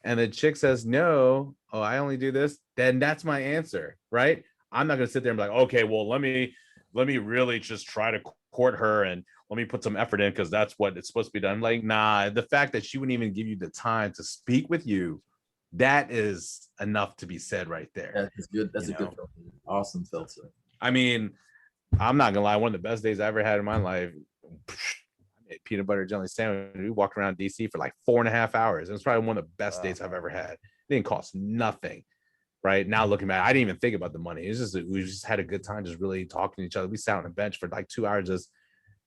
And the chick says, no, I only do this. Then that's my answer, right? I'm not gonna sit there and be like, okay, well, let me really just try to court her and let me put some effort in because that's what it's supposed to be done. Like, nah, the fact that she wouldn't even give you the time to speak with you, that is enough to be said right there. Yeah, that's good. That's a good filter. Awesome filter. I mean, I'm not gonna lie, one of the best days I ever had in my life. I made peanut butter jelly sandwich. We walked around DC for like 4.5 hours. It was probably one of the best days I've ever had. It didn't cost nothing. Right now, looking back, I didn't even think about the money. It's just we just had a good time, just really talking to each other. We sat on a bench for like 2 hours,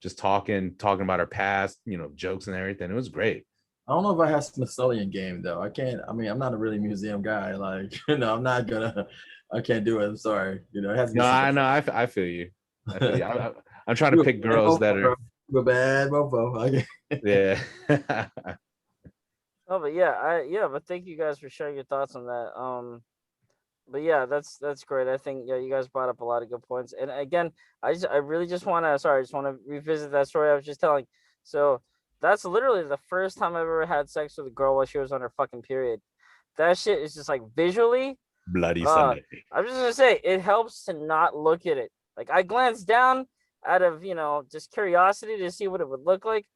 just talking about our past, jokes and everything. It was great. I don't know if I have Smithsonian game though. I can't. I mean, I'm not a really museum guy. Like, I'm not gonna. I can't do it. I'm sorry. It has to be. No, I know. I feel you. I feel you. I'm trying to pick girls that are. A bad mofo. Yeah. Oh, but yeah, but thank you guys for sharing your thoughts on that. But yeah, that's great. I think you guys brought up a lot of good points. And again, I really just want to revisit that story I was just telling. So that's literally the first time I've ever had sex with a girl while she was on her fucking period. That shit is just like visually bloody Sunday. I'm just gonna say it helps to not look at it. Like I glanced down out of just curiosity to see what it would look like.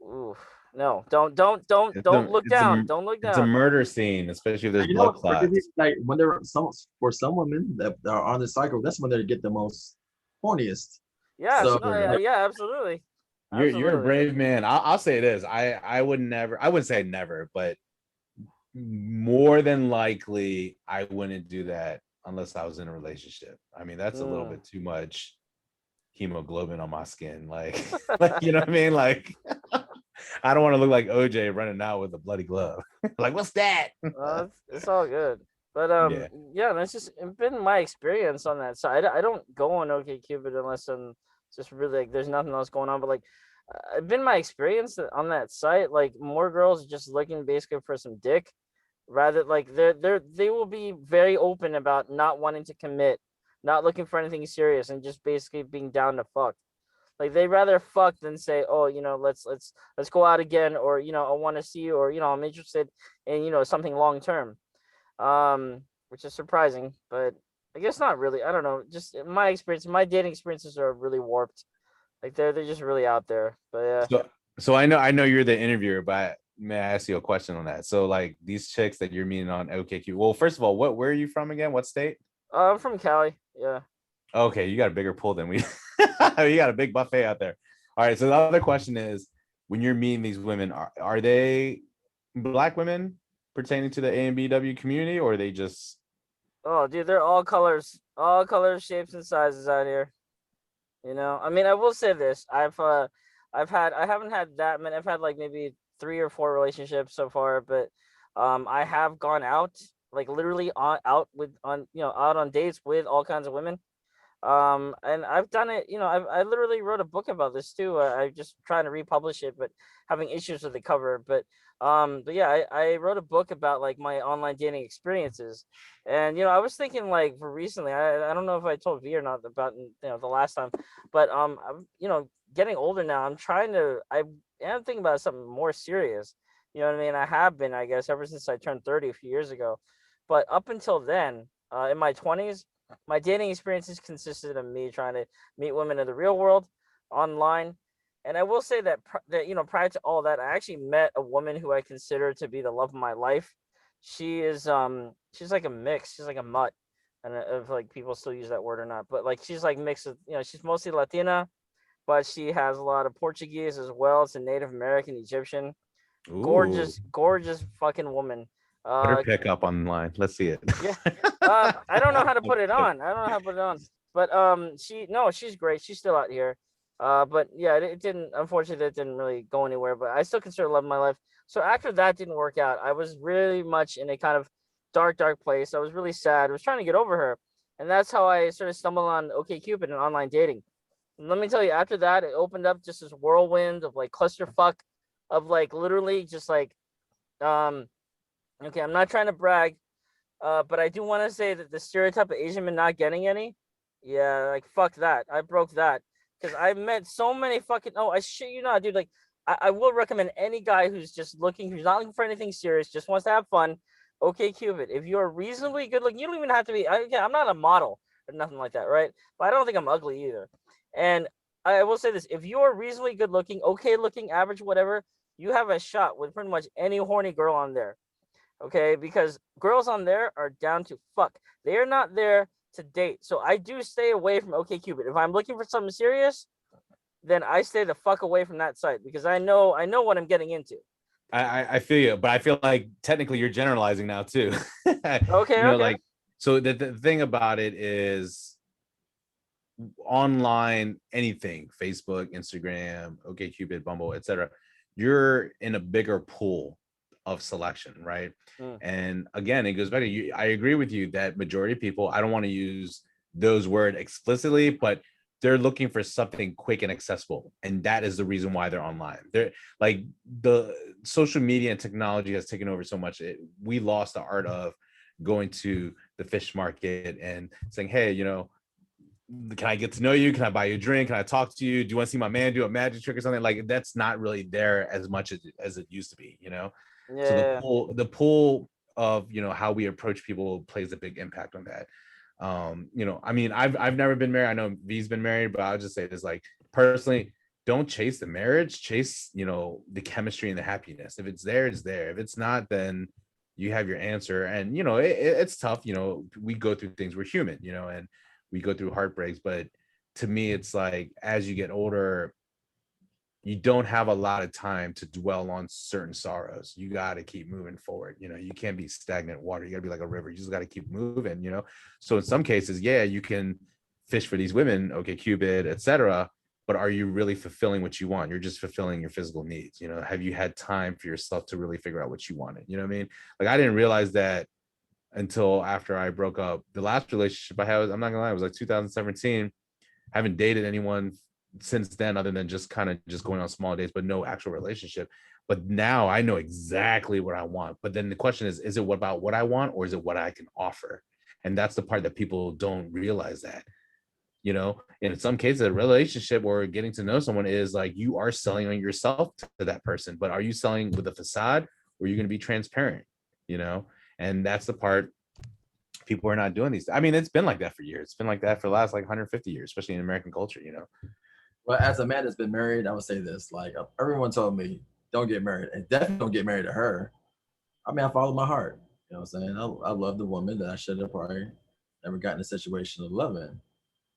Ooh. No, don't look down. Don't look down. It's a murder scene, especially if there's blood clots. Like when there are for some women that are on the cycle, that's when they get the most horniest. Yeah, so, yeah, absolutely. You're a brave man. I'll say this. I wouldn't say never, but more than likely I wouldn't do that unless I was in a relationship. I mean, that's a little bit too much hemoglobin on my skin. Like you know what I mean? Like I don't want to look like OJ running out with a bloody glove. Like, what's that? It's all good. But yeah, that's just been my experience on that side. I don't go on OkCupid unless I'm just really like there's nothing else going on. But like, it's been my experience on that site. Like, more girls are just looking basically for some dick, rather like they will be very open about not wanting to commit, not looking for anything serious, and just basically being down to fuck. Like they'd rather fuck than say, oh, let's go out again, or I want to see you, or I'm interested in something long term, which is surprising, but I guess not really. I don't know. Just in my experience, my dating experiences are really warped. Like they're just really out there. But yeah. So I know you're the interviewer, but may I ask you a question on that? So like these chicks that you're meeting on OkCupid. Well, first of all, where are you from again? What state? I'm from Cali. Yeah. Okay, you got a bigger pool than we. You got a big buffet out there. All right. So the other question is, when you're meeting these women, are they Black women pertaining to the AMBW community, or are they just? Oh, dude, they're all colors, shapes, and sizes out here. I mean, I will say this: I haven't had that many. I've had like maybe 3 or 4 relationships so far, but I have gone out, like literally out on dates with all kinds of women. And I've done it, I literally wrote a book about this too. I just trying to republish it, but having issues with the cover. But yeah, I wrote a book about like my online dating experiences. And I was thinking like for recently, I don't know if I told V or not about the last time, but I'm getting older now. I am thinking about something more serious. You know what I mean? I have been, I guess, ever since I turned 30 a few years ago. But up until then, in my 20s, my dating experiences consisted of me trying to meet women in the real world online. And I will say that prior to all that, I actually met a woman who I consider to be the love of my life. She is she's like a mix. She's like a mutt. And if like people still use that word or not, but like she's like mixed with, she's mostly Latina, but she has a lot of Portuguese as well. It's a Native American Egyptian. Ooh. Gorgeous fucking woman. Put her pick up online. Let's see it. Yeah. I don't know how to put it on. But she's great. She's still out here. But yeah, it didn't, unfortunately, that didn't really go anywhere, but I still consider love of my life. So after that didn't work out, I was really much in a kind of dark place. I was really sad. I was trying to get over her. And that's how I sort of stumbled on OkCupid and online dating. And let me tell you, after that, it opened up just this whirlwind of like clusterfuck of like literally just like, okay, I'm not trying to brag, but I do want to say that the stereotype of Asian men not getting any, yeah, like fuck that. I broke that because I met so many fucking. Oh, I shit you not, dude. Like, I will recommend any guy who's just looking, who's not looking for anything serious, just wants to have fun. OkCupid. If you're reasonably good looking, you don't even have to be. I'm not a model, or nothing like that, right? But I don't think I'm ugly either. And I will say this: if you're reasonably good looking, okay looking, average, whatever, you have a shot with pretty much any horny girl on there. Okay, because girls on there are down to fuck. They are not there to date. So I do stay away from OkCupid. If I'm looking for something serious, then I stay the fuck away from that site because I know what I'm getting into. I feel you, but I feel like technically you're generalizing now too. Okay, okay. Like, so the thing about it is online, anything, Facebook, Instagram, OkCupid, Bumble, etc., you're in a bigger pool of selection, right? And again, it goes back to you. I agree with you that majority of people, I don't want to use those words explicitly, but they're looking for something quick and accessible, and that is the reason why they're online. They're like, the social media and technology has taken over so much. We lost the art of going to the fish market and saying, hey, can I get to know you? Can I buy you a drink? Can I talk to you? Do you want to see my man do a magic trick or something? Like, that's not really there as much as it used to be, Yeah. So the pool of, how we approach people plays a big impact on that. I mean, I've never been married. I know Vee's been married, but I'll just say this, like, personally, don't chase the marriage, chase, the chemistry and the happiness. If it's there, it's there. If it's not, then you have your answer. And, it's tough. We go through things, we're human, and we go through heartbreaks. But to me, it's like, as you get older, you don't have a lot of time to dwell on certain sorrows. You got to keep moving forward. You can't be stagnant water. You got to be like a river. You just got to keep moving. So in some cases, yeah, you can fish for these women, OkCupid, etc. But are you really fulfilling what you want? You're just fulfilling your physical needs. Have you had time for yourself to really figure out what you wanted? You know what I mean? Like, I didn't realize that until after I broke up. The last relationship I had, I'm not gonna lie, it was like 2017. Haven't dated anyone since then, other than just kind of just going on small dates, but no actual relationship. But now I know exactly what I want. But then the question is it about what I want, or is it what I can offer? And that's the part that people don't realize, that, in some cases, a relationship or getting to know someone is like, you are selling on yourself to that person. But are you selling with a facade, or are you going to be transparent? And that's the part people are not doing these. I mean, it's been like that for years. It's been like that for the last like 150 years, especially in American culture. Well, as a man that's been married, I would say this: like, everyone told me, don't get married, and definitely don't get married to her. I mean, I followed my heart. You know what I'm saying? I love the woman that I should have probably never gotten in a situation of loving.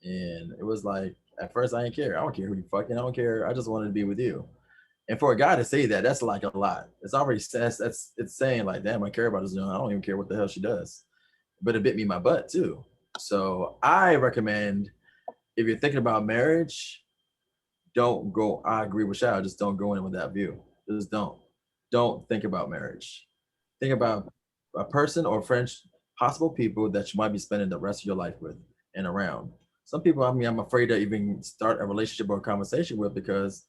And it was like, at first, I didn't care. I don't care who you fucking. I don't care. I just wanted to be with you. And for a guy to say that, that's like a lot. It's already says it's saying like, damn, I care about this. I don't even care what the hell she does. But it bit me in my butt too. So I recommend, if you're thinking about marriage, don't go. I agree with Shao. Just don't go in with that view. Just don't. Don't think about marriage. Think about a person or friends, possible people that you might be spending the rest of your life with and around. Some people, I mean, I'm afraid to even start a relationship or a conversation with, because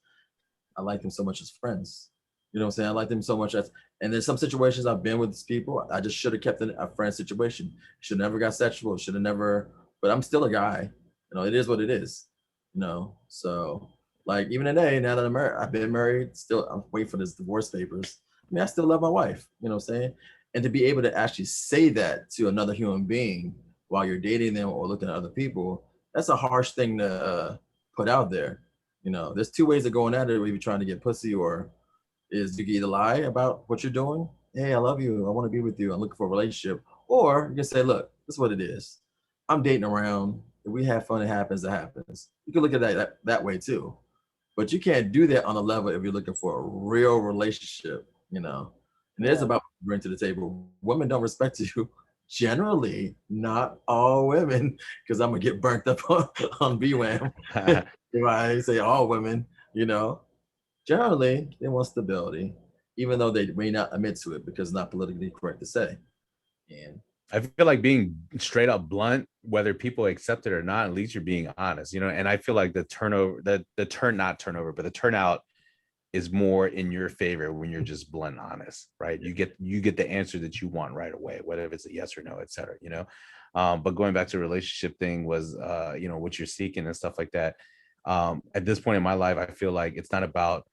I like them so much as friends. You know what I'm saying? I like them so much as, and there's some situations I've been with these people. I just should have kept it a friend situation. Should have never got sexual. Should have never. But I'm still a guy. It is what it is. So like, even today, now that I'm married, I've been married. Still, I'm waiting for this divorce papers. I mean, I still love my wife. You know what I'm saying? And to be able to actually say that to another human being while you're dating them or looking at other people, that's a harsh thing to put out there. There's two ways of going at it. Whether you're trying to get pussy, or is you can either lie about what you're doing. Hey, I love you. I want to be with you. I'm looking for a relationship. Or you can say, look, this is what it is. I'm dating around. If we have fun, it happens, it happens. You can look at that way too. But you can't do that on a level if you're looking for a real relationship. And it is about what you bring to the table. Women don't respect you. Generally, not all women, because I'm gonna get burnt up on BWAM if I say all women. Generally, they want stability, even though they may not admit to it because it's not politically correct to say. And I feel like being straight up blunt, whether people accept it or not, at least you're being honest, and I feel like the turnout is more in your favor when you're just blunt and honest, right? You get the answer that you want right away, whether it's a yes or no, etc. But going back to the relationship thing was, what you're seeking and stuff like that. At this point in my life, I feel like it's not about,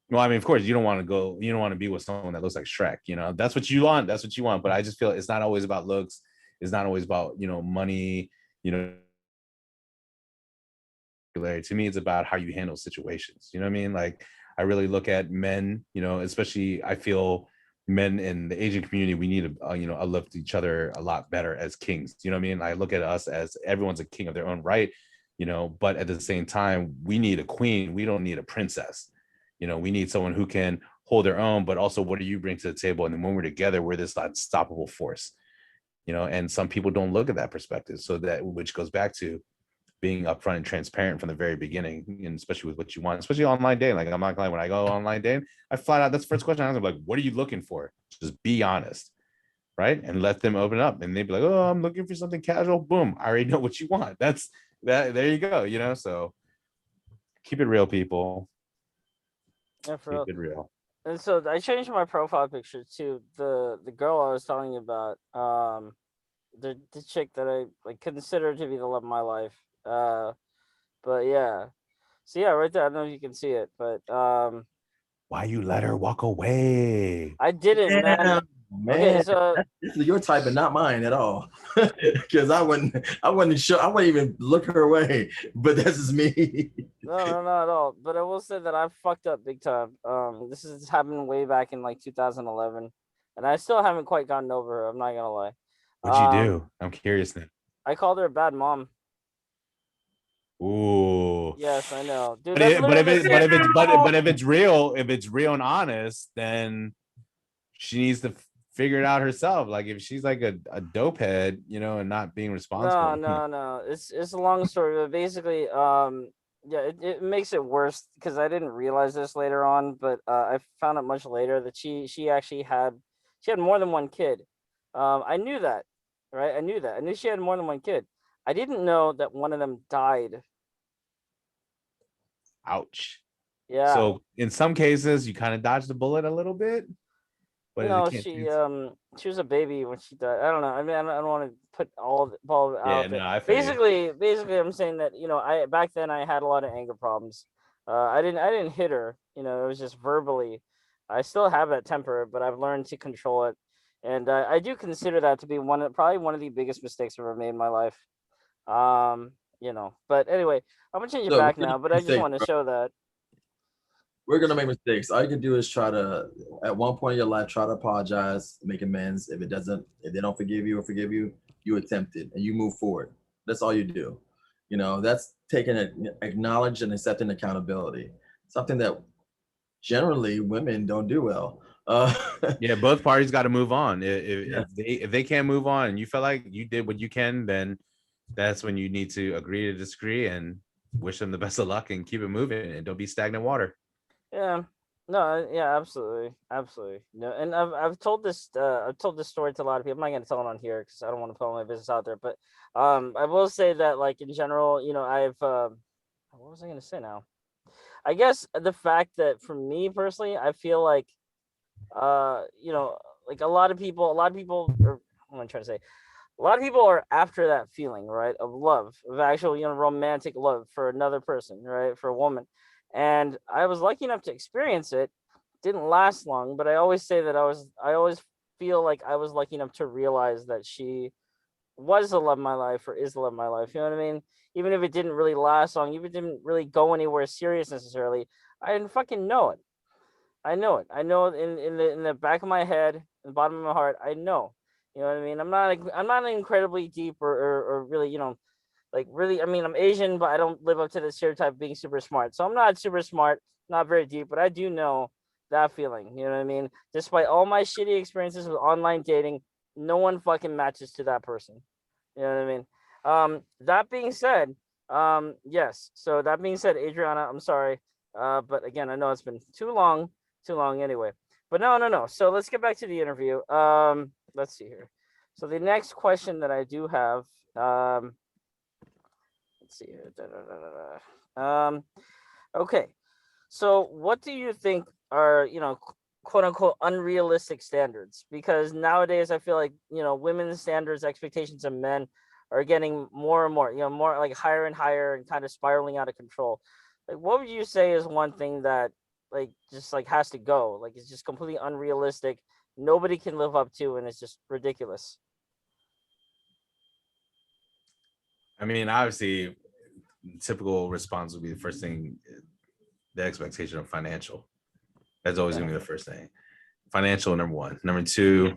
well, I mean, of course, you don't want to be with someone that looks like Shrek. That's what you want. But I just feel it's not always about looks. It's not always about, money. you know, to me, it's about how you handle situations. You know what I mean? Like, I really look at men, you know, especially I feel men in the Asian community, we need to, you know, uplift each other a lot better as kings. You know what I mean? I look at us as everyone's a king of their own right, you know, but at the same time, we need a queen. We don't need a princess. You know, we need someone who can hold their own, but also what do you bring to the table? And then when we're together, we're this unstoppable force, you know, and some people don't look at that perspective. So that, which goes back to being upfront and transparent from the very beginning, and especially with what you want, especially online dating. Like, I'm not gonna lie, when I go online dating, I flat out, that's the first question I ask them, like, what are you looking for? Just be honest, right? And let them open up, and they'd be like, oh, I'm looking for something casual. Boom, I already know what you want. That's that. There you go. You know, so keep it real, people. Yeah, for Keep real. it real. And so I changed my profile picture to the girl I was telling you about. The chick that I like consider to be the love of my life. But yeah. So yeah, right there. I don't know if you can see it, but Why you let her walk away? I didn't, man. Okay, Man, so this is your type and not mine at all. Because I wouldn't show, I wouldn't even look her way. But this is me. no, not at all. But I will say that I fucked up big time. This has happened way back in like 2011, and I still haven't quite gotten over her. I'm not gonna lie. What'd you do? I'm curious now. I called her a bad mom. Ooh. Yes, I know, dude. But That's but literally if it's real, and honest, then she needs to figure it out herself. Like, if she's like a dope head, you know, and not being responsible. no. It's a long story, but basically, yeah, it makes it worse because I didn't realize this later on, but I found out much later that she actually had more than one kid. I knew that, right? I knew that. I knew she had more than one kid. I didn't know that one of them died. Ouch. Yeah. So in some cases, you kind of dodge the bullet a little bit, but it can't. She was a baby when she died. I don't know. I mean, I don't want to put all Yeah, out there. no, I feel you. Basically, I'm saying that I back then I had a lot of anger problems. I didn't hit her. It was just verbally. I still have that temper, but I've learned to control it, and I do consider that to be probably one of the biggest mistakes I've ever made in my life. But anyway, I'm gonna change it Look, back now. But I just want to show that. we're gonna make mistakes. All you can do is try to, at one point in your life, try to apologize, make amends. If they don't forgive you or forgive you, you attempt it and you move forward. That's all you do. That's taking it, acknowledge and accepting accountability. Something that generally women don't do well. Yeah, both parties got to move on. Yeah. If they can't move on, and you feel like you did what you can, then that's when you need to agree to disagree and wish them the best of luck and keep it moving, and don't be stagnant water. Yeah. No, yeah, absolutely. Absolutely. And I've told this story to a lot of people. I'm not gonna tell it on here because I don't want to put all my business out there. But I will say that, like, in general, I've what was I gonna say now? I guess the fact that for me personally, I feel like like a lot of people or what am I trying to say? A lot of people are after that feeling, right, of love, of actual, romantic love for another person, right, for a woman. And I was lucky enough to experience it. Didn't last long, but I always say that I always feel like I was lucky enough to realize that she was the love of my life or is the love of my life. You know what I mean? Even if it didn't really last long, even if it didn't really go anywhere serious necessarily, I didn't fucking know it. I know it. I know it in the back of my head, in the bottom of my heart. I know. You know what I mean? I'm not incredibly deep or really, like, really. I mean, I'm Asian, but I don't live up to the stereotype of being super smart. So I'm not super smart, not very deep, but I do know that feeling. You know what I mean? Despite all my shitty experiences with online dating, no one fucking matches to that person. You know what I mean? That being said, yes. So that being said, Adriana, I'm sorry. But again, I know it's been too long anyway. But no. So let's get back to the interview. Let's see here. So the next question that I do have, let's see here. Okay. So what do you think are, quote unquote unrealistic standards? Because nowadays I feel like, women's standards, expectations of men are getting more and more, more like higher and higher and kind of spiraling out of control. Like, what would you say is one thing that, like, just like has to go? Like, it's just completely unrealistic. Nobody can live up to, and it's just ridiculous. I mean, obviously, typical response would be the first thing, the expectation of financial. That's always gonna be the first thing. Financial, number one. Number two,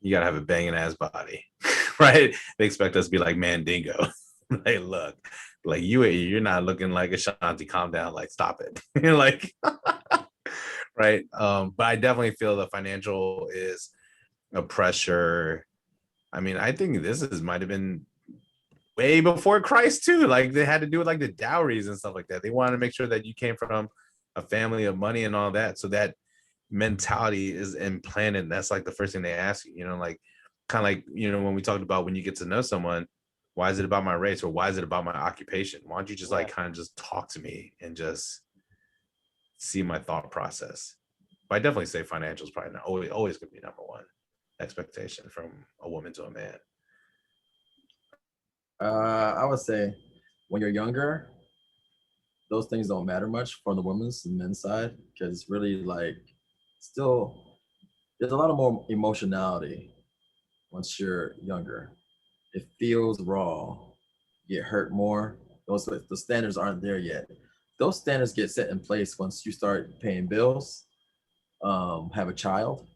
you gotta have a banging ass body, right? They expect us to be like Mandingo. Like, look, like you're not looking like Ashanti. Calm down. Like, stop it. Like, right? But I definitely feel the financial is a pressure. I mean, I think might have been way before Christ too. Like they had to do with like the dowries and stuff like that. They wanted to make sure that you came from a family of money and all that. So that mentality is implanted. That's like the first thing they ask you, like kind of like, when we talked about when you get to know someone, why is it about my race or why is it about my occupation? Why don't you just like kind of just talk to me and just see my thought process? But I definitely say financial is probably not always going to be number one expectation from a woman to a man. I would say when you're younger, those things don't matter much for the women's and men's side because it's really like still there's a lot of more emotionality once you're younger. It feels raw. You get hurt more. The standards aren't there yet. Those standards get set in place once you start paying bills, have a child,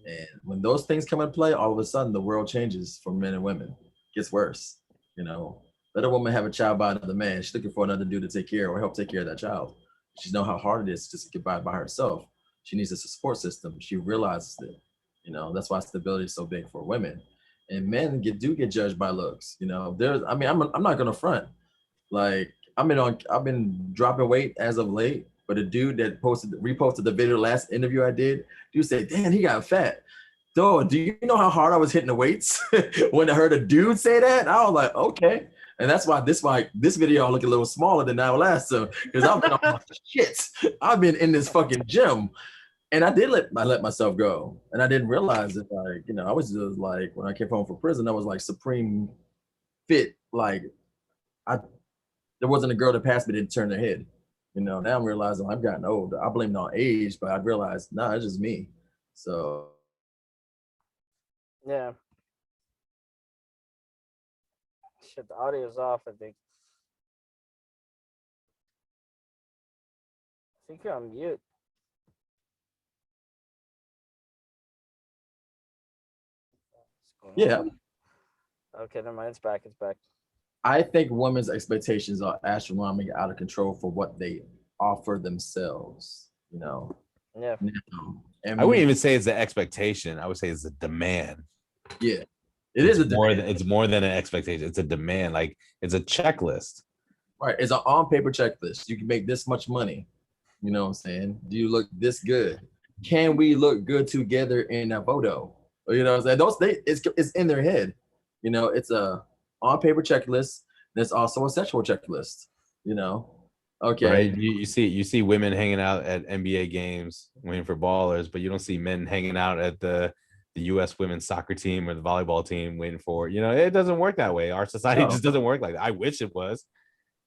and when those things come into play, all of a sudden the world changes for men and women. It gets worse. Let a woman have a child by another man. She's looking for another dude to take care or help take care of that child. She knows how hard it is just to get by herself. She needs a support system. She realizes it. That's why stability is so big for women. And men do get judged by looks. I'm not gonna front. Like I've been dropping weight as of late, but a dude that reposted the video last interview I did, dude said, "Damn, he got fat." Dude, do you know how hard I was hitting the weights when I heard a dude say that? I was like, okay. And that's why this video look a little smaller than our last. So because I've been on shit. I've been in this fucking gym. And I let myself go. And I didn't realize it. Like, I was just like when I came home from prison, I was like supreme fit. Like there wasn't a girl that passed me that didn't turn their head. Now I'm realizing I've gotten old. I blame it on age, but I realized it's just me. So yeah. Shit, the audio's off, I think. I think you're on mute. yeah. Okay, never mind. It's back. I think women's expectations are astronomically out of control for what they offer themselves. Yeah. And I wouldn't even say it's the expectation. I would say it's a demand. Yeah, it's more than an expectation. It's a demand. Like it's a checklist. Right. It's an on-paper checklist. You can make this much money. You know what I'm saying? Do you look this good? Can we look good together in a photo? You know what I'm saying? It's in their head. It's a on-paper checklist. There's also a sexual checklist. Okay. Right. You see women hanging out at NBA games waiting for ballers, but you don't see men hanging out at the U.S. women's soccer team or the volleyball team waiting for. It doesn't work that way. Our society just doesn't work like that. I wish it was.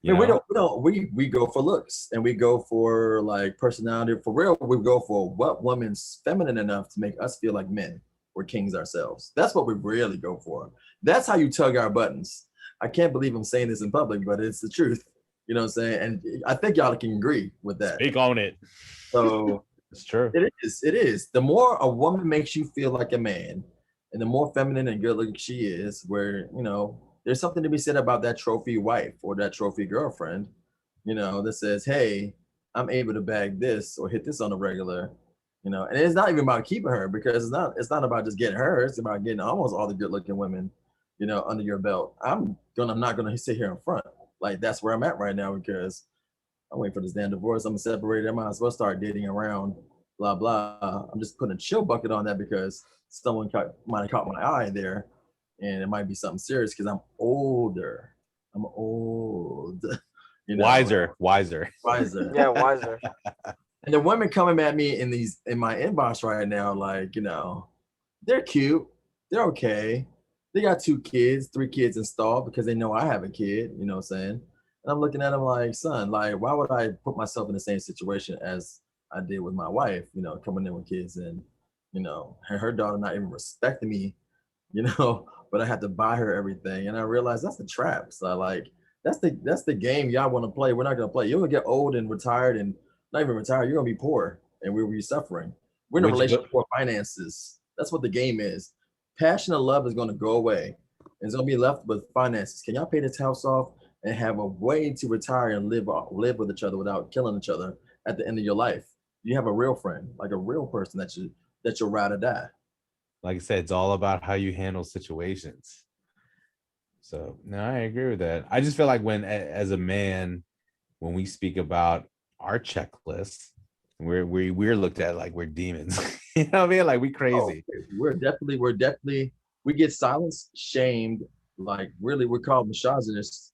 We go for looks and we go for like personality. For real, we go for what woman's feminine enough to make us feel like men. We're kings ourselves. That's what we really go for. That's how you tug our buttons. I can't believe I'm saying this in public, but it's the truth. You know what I'm saying? And I think y'all can agree with that. Speak on it. So it's true. It is. The more a woman makes you feel like a man, and the more feminine and good looking she is, where, there's something to be said about that trophy wife or that trophy girlfriend, that says, hey, I'm able to bag this or hit this on a regular, and it's not even about keeping her because it's not about just getting her. It's about getting almost all the good looking women, under your belt. I'm not gonna sit here in front. Like that's where I'm at right now because I'm waiting for this damn divorce. I'm separated. I might as well start dating around, blah, blah. I'm just putting a chill bucket on that because someone might have caught my eye there and it might be something serious because I'm older. I'm old. Wiser. Yeah, wiser. And the women coming at me in my inbox right now, like, they're cute. They're okay. They got 2 kids, 3 kids installed because they know I have a kid, you know what I'm saying? And I'm looking at them like, son, like, why would I put myself in the same situation as I did with my wife, coming in with kids and, her daughter not even respecting me you know, but I had to buy her everything. And I realized that's the trap. So like that's the game y'all want to play. We're not gonna play. You're gonna get old and retired and not even retired, you're gonna be poor and we'll be suffering. We're in a Which relationship for finances. That's what the game is. Passion and love is gonna go away. And it's gonna be left with finances. Can y'all pay this house off and have a way to retire and live with each other without killing each other at the end of your life? You have a real friend, like a real person that you'll ride or die. like I said, it's all about how you handle situations. So no, I agree with that. I just feel like as a man, when we speak about our checklist, we're looked at like we're demons. You know what I mean? Like we Oh, crazy. we're definitely we get silenced, shamed, like really we're called misogynists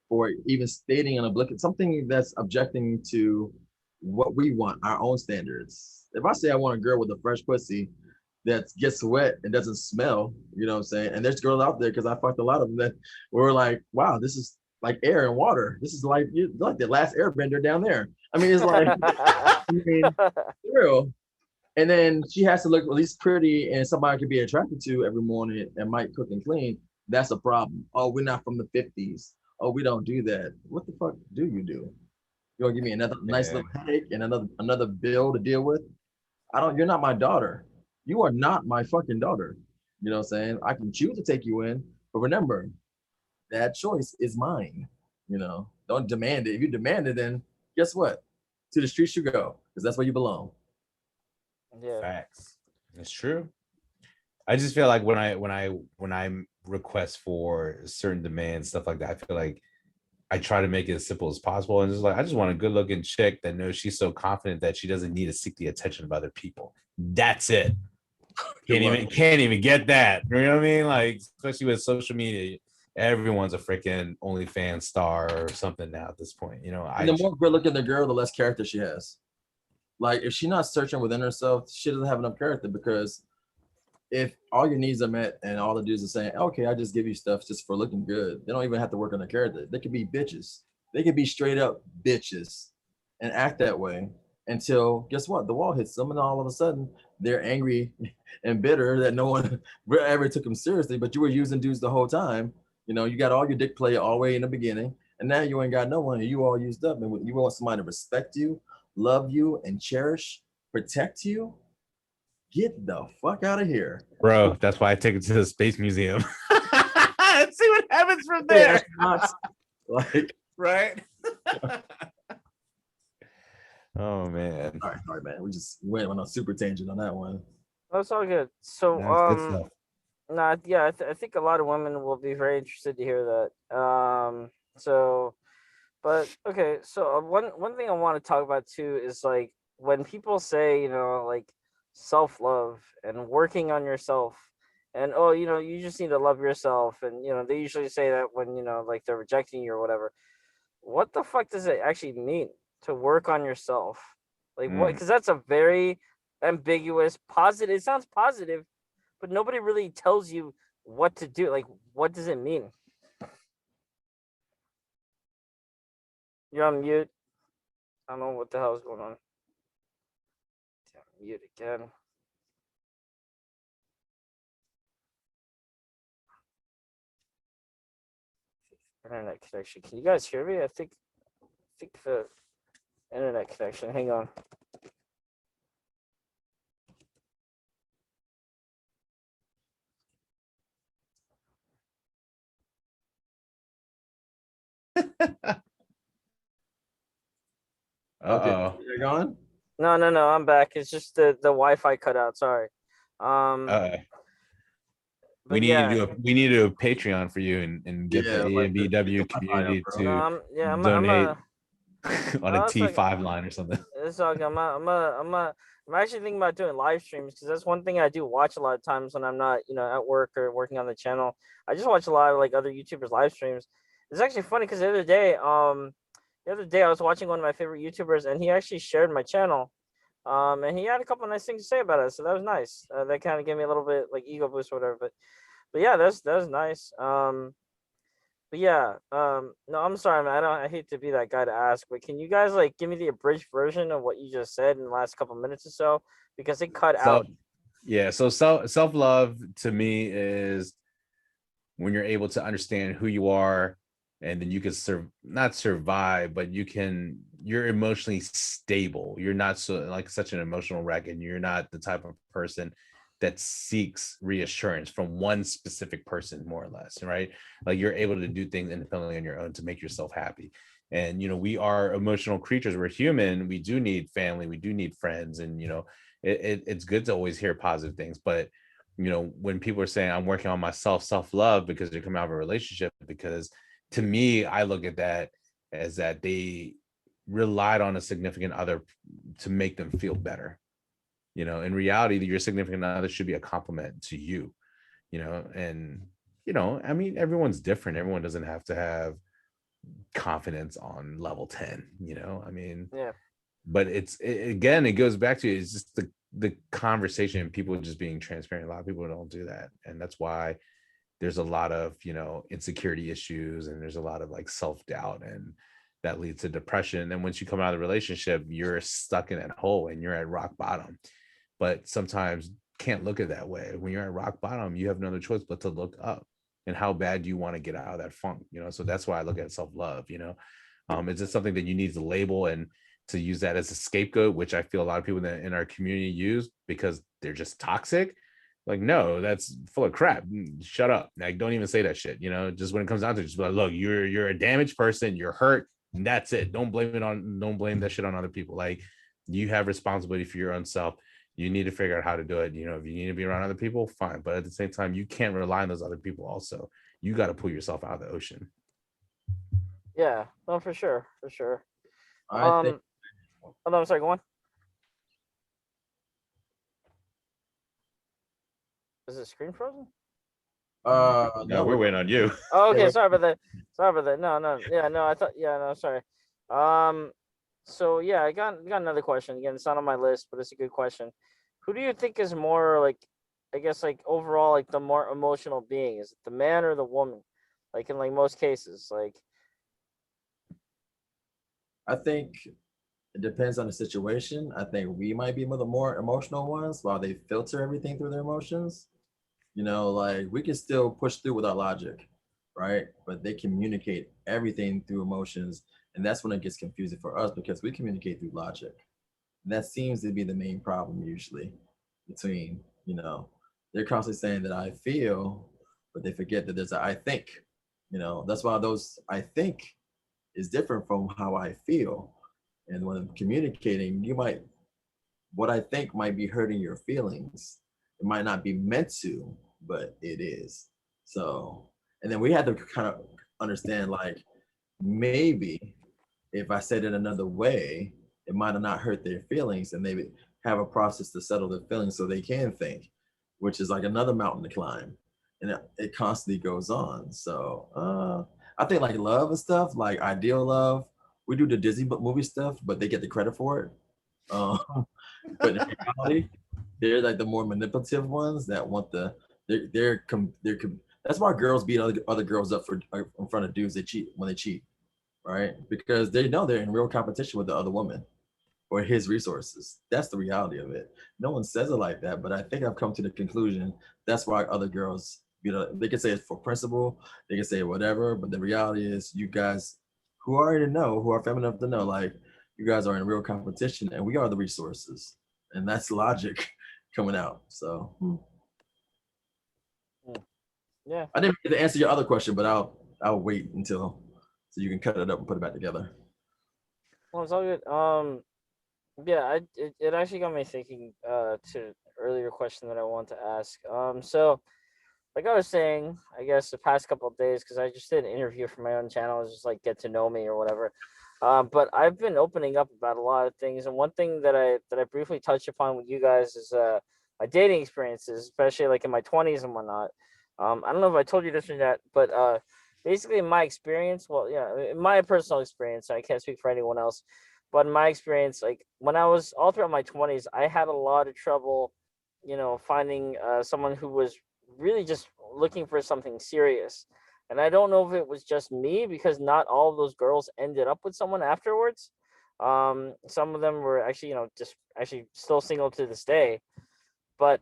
for even stating an obligate something that's objecting to what we want, our own standards. If I say I want a girl with a fresh pussy that gets wet and doesn't smell, you know what I'm saying? And there's girls out there because I fucked a lot of them that were like, wow, this is like air and water. This is like you like the last airbender down there. I mean, it's like I mean, real. And then she has to look at least pretty and somebody could be attracted to every morning and might cook and clean. That's a problem. Oh, we're not from the 50s. Oh, we don't do that. What the fuck do you do? You gonna give me another nice Yeah. little headache and another bill to deal with? I don't, you're not my daughter. You are not my fucking daughter. You know what I'm saying? I can choose to take you in, but remember, that choice is mine. You know, don't demand it. If you demand it, then guess what? To the streets you go, because that's where you belong. Yeah. Facts. It's true. I just feel like when I request for certain demands, stuff like that, I feel like I try to make it as simple as possible. And just like I just want a good looking chick that knows she's so confident that she doesn't need to seek the attention of other people. That's it. Can't even get that. You know what I mean? Like, especially with social media, everyone's a freaking OnlyFans star or something now at this point. You know, And the more good looking the girl, the less character she has. Like if she's not searching within herself, she doesn't have enough character because if all your needs are met and all the dudes are saying, okay, I just give you stuff just for looking good, they don't even have to work on their character. They could be bitches. They could be straight up bitches and act that way until guess what? The wall hits them, and all of a sudden they're angry and bitter that no one ever took them seriously. But you were using dudes the whole time. You know, you got all your dick play all the way in the beginning, and now you ain't got no one. And you all used up, and you want somebody to respect you, love you, and cherish, protect you. Get the fuck out of here. bro. That's why I take it to the space museum. And see what happens from Yeah, there. like, Right? Oh man. all right, man. We just went on a super tangent on that one. That's all good. So, That's good stuff. nah, yeah, I think a lot of women will be very interested to hear that. So, but okay, so one thing I want to talk about too is like when people say, like self-love and working on yourself, and oh, you just need to love yourself, and they usually say that when like they're rejecting you or whatever. What the fuck does it actually mean to work on yourself? Like what? Mm. Because that's a very ambiguous, positive. It sounds positive, but nobody really tells you what to do. Like, what does it mean? You're on mute. I don't know what the hell is going on. Damn, mute again. Internet connection. Can you guys hear me? I think the internet connection. Hang on. Okay, Uh-oh. you're gone. No, I'm back. It's just the Wi-Fi cut out. Sorry. Um, We but need to yeah, do a Patreon for you and get the Yeah, like get the AMBW Wi-Fi up, community bro. no, to I'm donate a. on a No, it's like T5 line or something. it's all good. I'm actually thinking about doing live streams because that's one thing I do watch a lot of times when I'm not, at work or working on the channel. I just watch a lot of like other YouTubers live streams. It's actually funny because the other day I was watching one of my favorite YouTubers and he actually shared my channel. And he had a couple of nice things to say about it, so that was nice. That kind of gave me a little bit like ego boost or whatever. But yeah, that's nice. But yeah, no, I'm sorry, man. I hate to be that guy to ask, but can you guys like give me the abridged version of what you just said in the last couple minutes or so? Because it cut So out Yeah. So self-love to me is when you're able to understand who you are, and then you can not survive, but you're emotionally stable. You're not so like such an emotional wreck, and you're not the type of person that seeks reassurance from one specific person, more or less, right? Like you're able to do things independently on your own to make yourself happy. And we are emotional creatures. We're human. We do need family. We do need friends. And it's good to always hear positive things. But when people are saying I'm working on myself, self-love, because they come out of a relationship, because to me, I look at that as that they relied on a significant other to make them feel better. In reality, your significant other should be a compliment to you, and I mean, everyone's different. Everyone doesn't have to have confidence on level 10, I mean, Yeah. but again, it goes back to it's just the conversation, people just being transparent. A lot of people don't do that, and that's why there's a lot of insecurity issues, and there's a lot of like self-doubt, and that leads to depression. And once you come out of the relationship, you're stuck in that hole and you're at rock bottom. But sometimes can't look at it that way. When you're at rock bottom, you have no other choice but to look up. And how bad do you want to get out of that funk? So that's why I look at self-love. Is it something that you need to label and to use that as a scapegoat, which I feel a lot of people that in our community use because they're just toxic? Like, no, that's full of crap. Shut up. Like, don't even say that shit. Just when it comes down to it, just be like, look, you're a damaged person, you're hurt, and that's it. Don't blame that shit on other people. Like, you have responsibility for your own self. You need to figure out how to do it. If you need to be around other people, fine. But at the same time, you can't rely on those other people also. You got to pull yourself out of the ocean. Yeah. No, for sure. For sure. I think Oh no, sorry, go on. Is the screen frozen? No, no, we're waiting on you. Oh, okay. we're- Sorry about that. Sorry about that. No, no. Yeah, no. I thought. Yeah, no. Sorry. Um. So yeah, I got another question. Again, it's not on my list, but it's a good question. Who do you think is more like, I guess like overall like the more emotional being? Is it the man or the woman? Like in like most cases, like I think it depends on the situation. I think we might be one of the more emotional ones while they filter everything through their emotions. Like we can still push through with our logic, right? But they communicate everything through emotions. And that's when it gets confusing for us because we communicate through logic. And that seems to be the main problem usually between, they're constantly saying that I feel, but they forget that there's a I think. That's why those I think is different from how I feel. And when communicating, what I think might be hurting your feelings. It might not be meant to, but it is. So, and then we had to kind of understand like maybe if I said it another way, it might have not hurt their feelings and they have a process to settle their feelings so they can think, which is like another mountain to climb. And it constantly goes on. So I think like love and stuff, like ideal love, we do the Disney movie stuff, but they get the credit for it. But in reality, they're like the more manipulative ones that want that's why girls beat other girls up for in front of dudes when they cheat, right? Because they know they're in real competition with the other woman or his resources. That's the reality of it. No one says it like that, but I think I've come to the conclusion that's why other girls, they can say it's for principle, they can say whatever, but the reality is you guys who already know, who are feminine enough to know, like you guys are in real competition and we are the resources. And that's logic coming out. So yeah. I didn't get to answer your other question, but I'll wait until so you can cut it up and put it back together. Well, it's all good. Yeah, it actually got me thinking. To earlier question that I want to ask. So like I was saying, I guess the past couple of days, because I just did an interview for my own channel, it's just like get to know me or whatever. But I've been opening up about a lot of things, and one thing that I briefly touched upon with you guys is my dating experiences, especially like in my 20s and whatnot. I don't know if I told you this or not, but basically in my experience, well, yeah, in my personal experience, I can't speak for anyone else, but in my experience, like when I was all throughout my 20s, I had a lot of trouble, finding someone who was really just looking for something serious. And I don't know if it was just me because not all of those girls ended up with someone afterwards. Some of them were actually, just actually still single to this day. But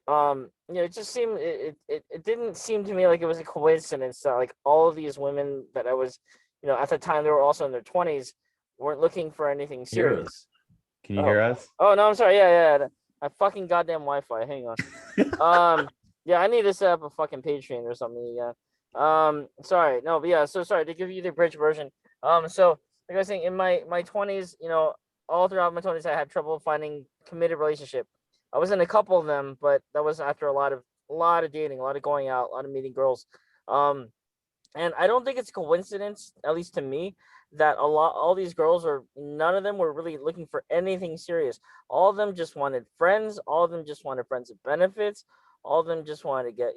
it just seemed it didn't seem to me like it was a coincidence that like all of these women that I was, at the time they were also in their 20s, weren't looking for anything serious. Can you hear us? Oh no, I'm sorry. Yeah. My fucking goddamn Wi-Fi. Hang on. Yeah, I need to set up a fucking Patreon or something. Yeah. Sorry. No, but yeah. So sorry to give you the bridge version. So like I was saying, in my 20s, all throughout my 20s, I had trouble finding committed relationship. I was in a couple of them, but that was after a lot of dating, a lot of going out, a lot of meeting girls. And I don't think it's a coincidence, at least to me, that all these girls none of them were really looking for anything serious. All of them just wanted friends. All of them just wanted friends with benefits. All of them just wanted to get,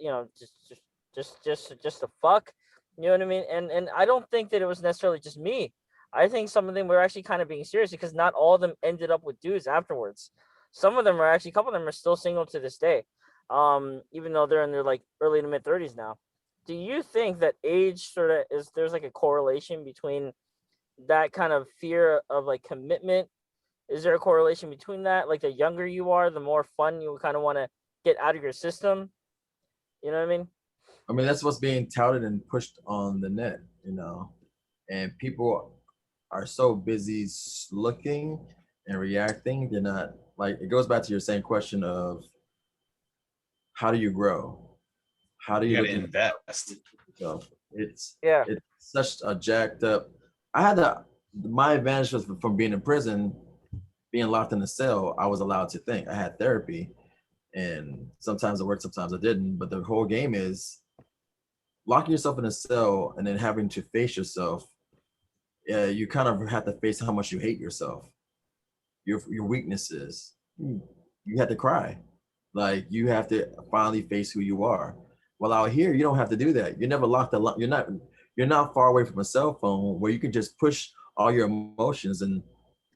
just to fuck. You know what I mean? And I don't think that it was necessarily just me. I think some of them were actually kind of being serious because not all of them ended up with dudes afterwards. Some of them are actually, a couple of them are still single to this day, even though they're in their like early to mid 30s now. Do you think that age there's like a correlation between that kind of fear of like commitment? Is there a correlation between that? Like the younger you are, the more fun you kind of want to get out of your system. You know what I mean? I mean, that's what's being touted and pushed on the net, and people are so busy looking and reacting. They're not like, it goes back to your same question of how do you grow? How do you invest? So it's Yeah. it's such a jacked up. My advantage was from being in prison, being locked in a cell. I was allowed to think. I had therapy, and sometimes it worked, sometimes it didn't. But the whole game is locking yourself in a cell and then having to face yourself. You kind of have to face how much you hate yourself, your weaknesses. You have to cry, like you have to finally face who you are. Well, out here, you don't have to do that. You're never locked. You're not far away from a cell phone where you can just push all your emotions and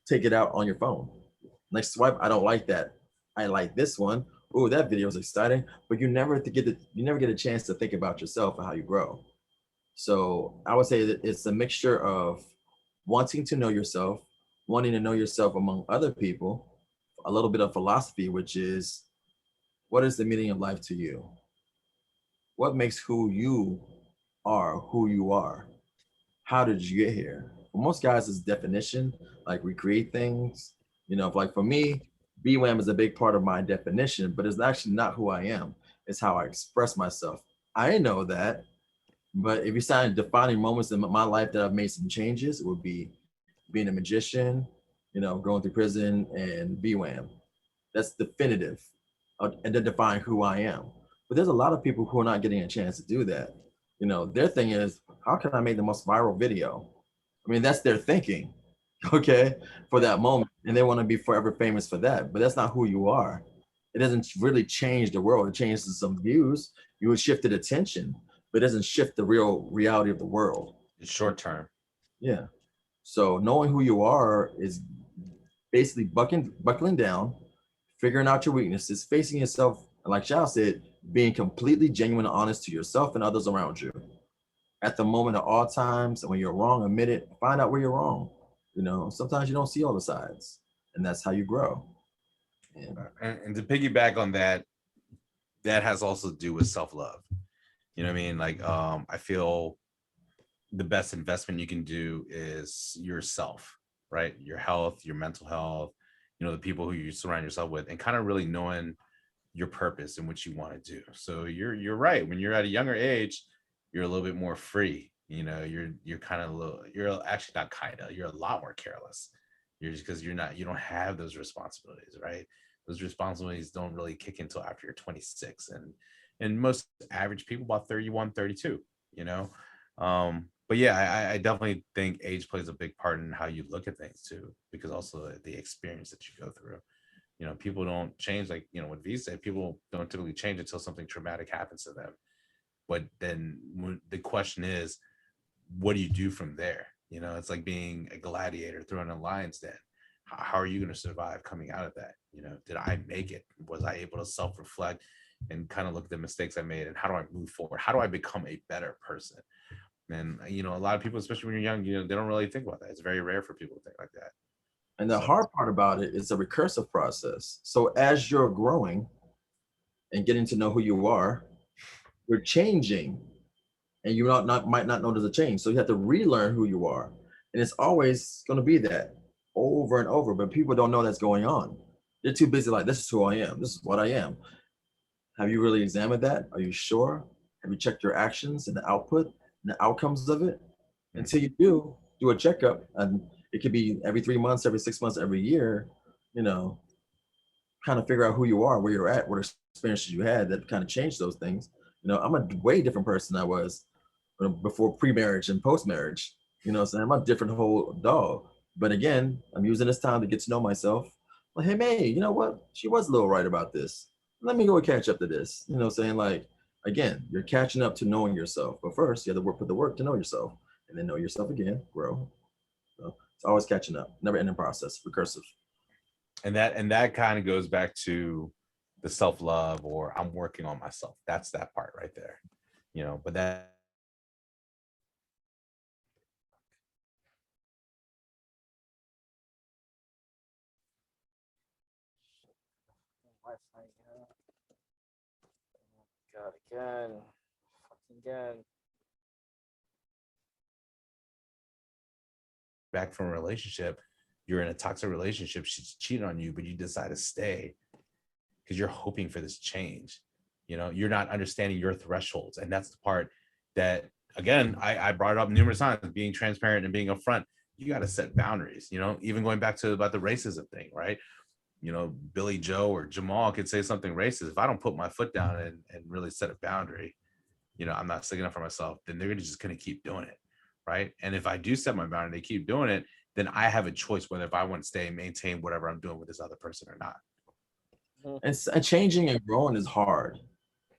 take it out on your phone. Like swipe, I don't like that. I like this one. Oh, that video is exciting. But you never get a chance to think about yourself and how you grow. So I would say that it's a mixture of wanting to know yourself, wanting to know yourself among other people, a little bit of philosophy, which is, what is the meaning of life to you? What makes who you are? How did you get here? For most guys, it's definition, like we create things. Like for me, BWAM is a big part of my definition, but it's actually not who I am. It's how I express myself. I know that, but if you start defining moments in my life that I've made some changes, it would be being a magician, going through prison, and BWAM. That's definitive, and to define who I am. But there's a lot of people who are not getting a chance to do that. Their thing is, how can I make the most viral video? I mean, that's their thinking, okay, for that moment. And they want to be forever famous for that. But that's not who you are. It doesn't really change the world. It changes some views. You would shift attention, but it doesn't shift the real reality of the world. It's short term. Yeah. So knowing who you are is basically buckling down, figuring out your weaknesses, facing yourself, and like Shao said, being completely genuine and honest to yourself and others around you. At the moment at all times, and when you're wrong, admit it, find out where you're wrong. Sometimes you don't see all the sides, and that's how you grow. And to piggyback on that, that has also to do with self-love. You know what I mean? Like, I feel the best investment you can do is yourself, right? Your health, your mental health, the people who you surround yourself with, and kind of really knowing your purpose and what you want to do. So you're right. When you're at a younger age, you're a little bit more free. You're kind of you're actually not kind of, you're a lot more careless. You're just because you don't have those responsibilities, right? Those responsibilities don't really kick until after you're 26, and most average people about 31, 32, but yeah, I definitely think age plays a big part in how you look at things too, because also the experience that you go through. People don't change, like, what Vee said, people don't typically change until something traumatic happens to them. But then the question is, what do you do from there? It's like being a gladiator throwing a lion's den. How are you going to survive coming out of that? Did I make it? Was I able to self-reflect and kind of look at the mistakes I made, and how do I move forward? How do I become a better person? And a lot of people, especially when you're young, they don't really think about that. It's very rare for people to think like that. And the hard part about it is a recursive process. So as you're growing, and getting to know who you are, you're changing, and you might not know there's a change. So you have to relearn who you are, and it's always going to be that over and over. But people don't know that's going on. They're too busy. Like, this is who I am. This is what I am. Have you really examined that? Are you sure? Have you checked your actions and the output and the outcomes of it? Until you do a checkup, and it could be every 3 months, every 6 months, every year, you know, kind of figure out who you are, where you're at, what experiences you had that kind of changed those things. You know, I'm a way different person than I was before pre-marriage and post-marriage. You know what I'm saying? I'm a different whole dog. But again, I'm using this time to get to know myself. Like, hey, May, you know what? She was a little right about this. Let me go catch up to this. You know what I'm saying? Like, again, you're catching up to knowing yourself. But first, you have to put the work to know yourself, and then know yourself again, grow. So it's always catching up, never ending process, recursive. And that kind of goes back to the self-love, or I'm working on myself. That's that part right there. You know, but that God, again. Fucking again. back from a relationship, you're in a toxic relationship, she's cheating on you, but you decide to stay because you're hoping for this change. You know, you're not understanding your thresholds. And that's the part that, again, I brought it up numerous times, being transparent and being upfront. You got to set boundaries, you know, even going back to about the racism thing, right? You know, Billy Joe or Jamal could say something racist. If I don't put my foot down and really set a boundary, you know, I'm not sticking up for myself, then they're just going to keep doing it. Right. And if I do set my boundary, they keep doing it, then I have a choice whether if I want to stay and maintain whatever I'm doing with this other person or not. And changing and growing is hard.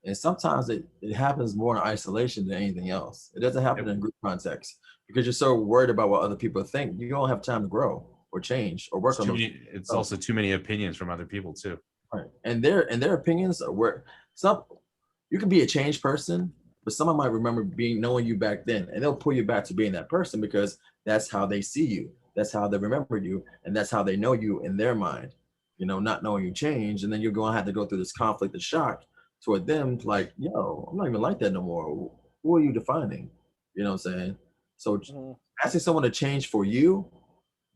And sometimes it happens more in isolation than anything else. It doesn't happen in group context because you're so worried about what other people think. You don't have time to grow or change or work on those. It's also too many opinions from other people too. Right. And their opinions are where some you can be a changed person, but someone might remember knowing you back then, and they'll pull you back to being that person because that's how they see you, that's how they remember you, and that's how they know you in their mind. You know, not knowing you change, and then you're going to have to go through this conflict of shock toward them, like, yo, I'm not even like that no more. Who are you defining? You know what I'm saying? So asking someone to change for you,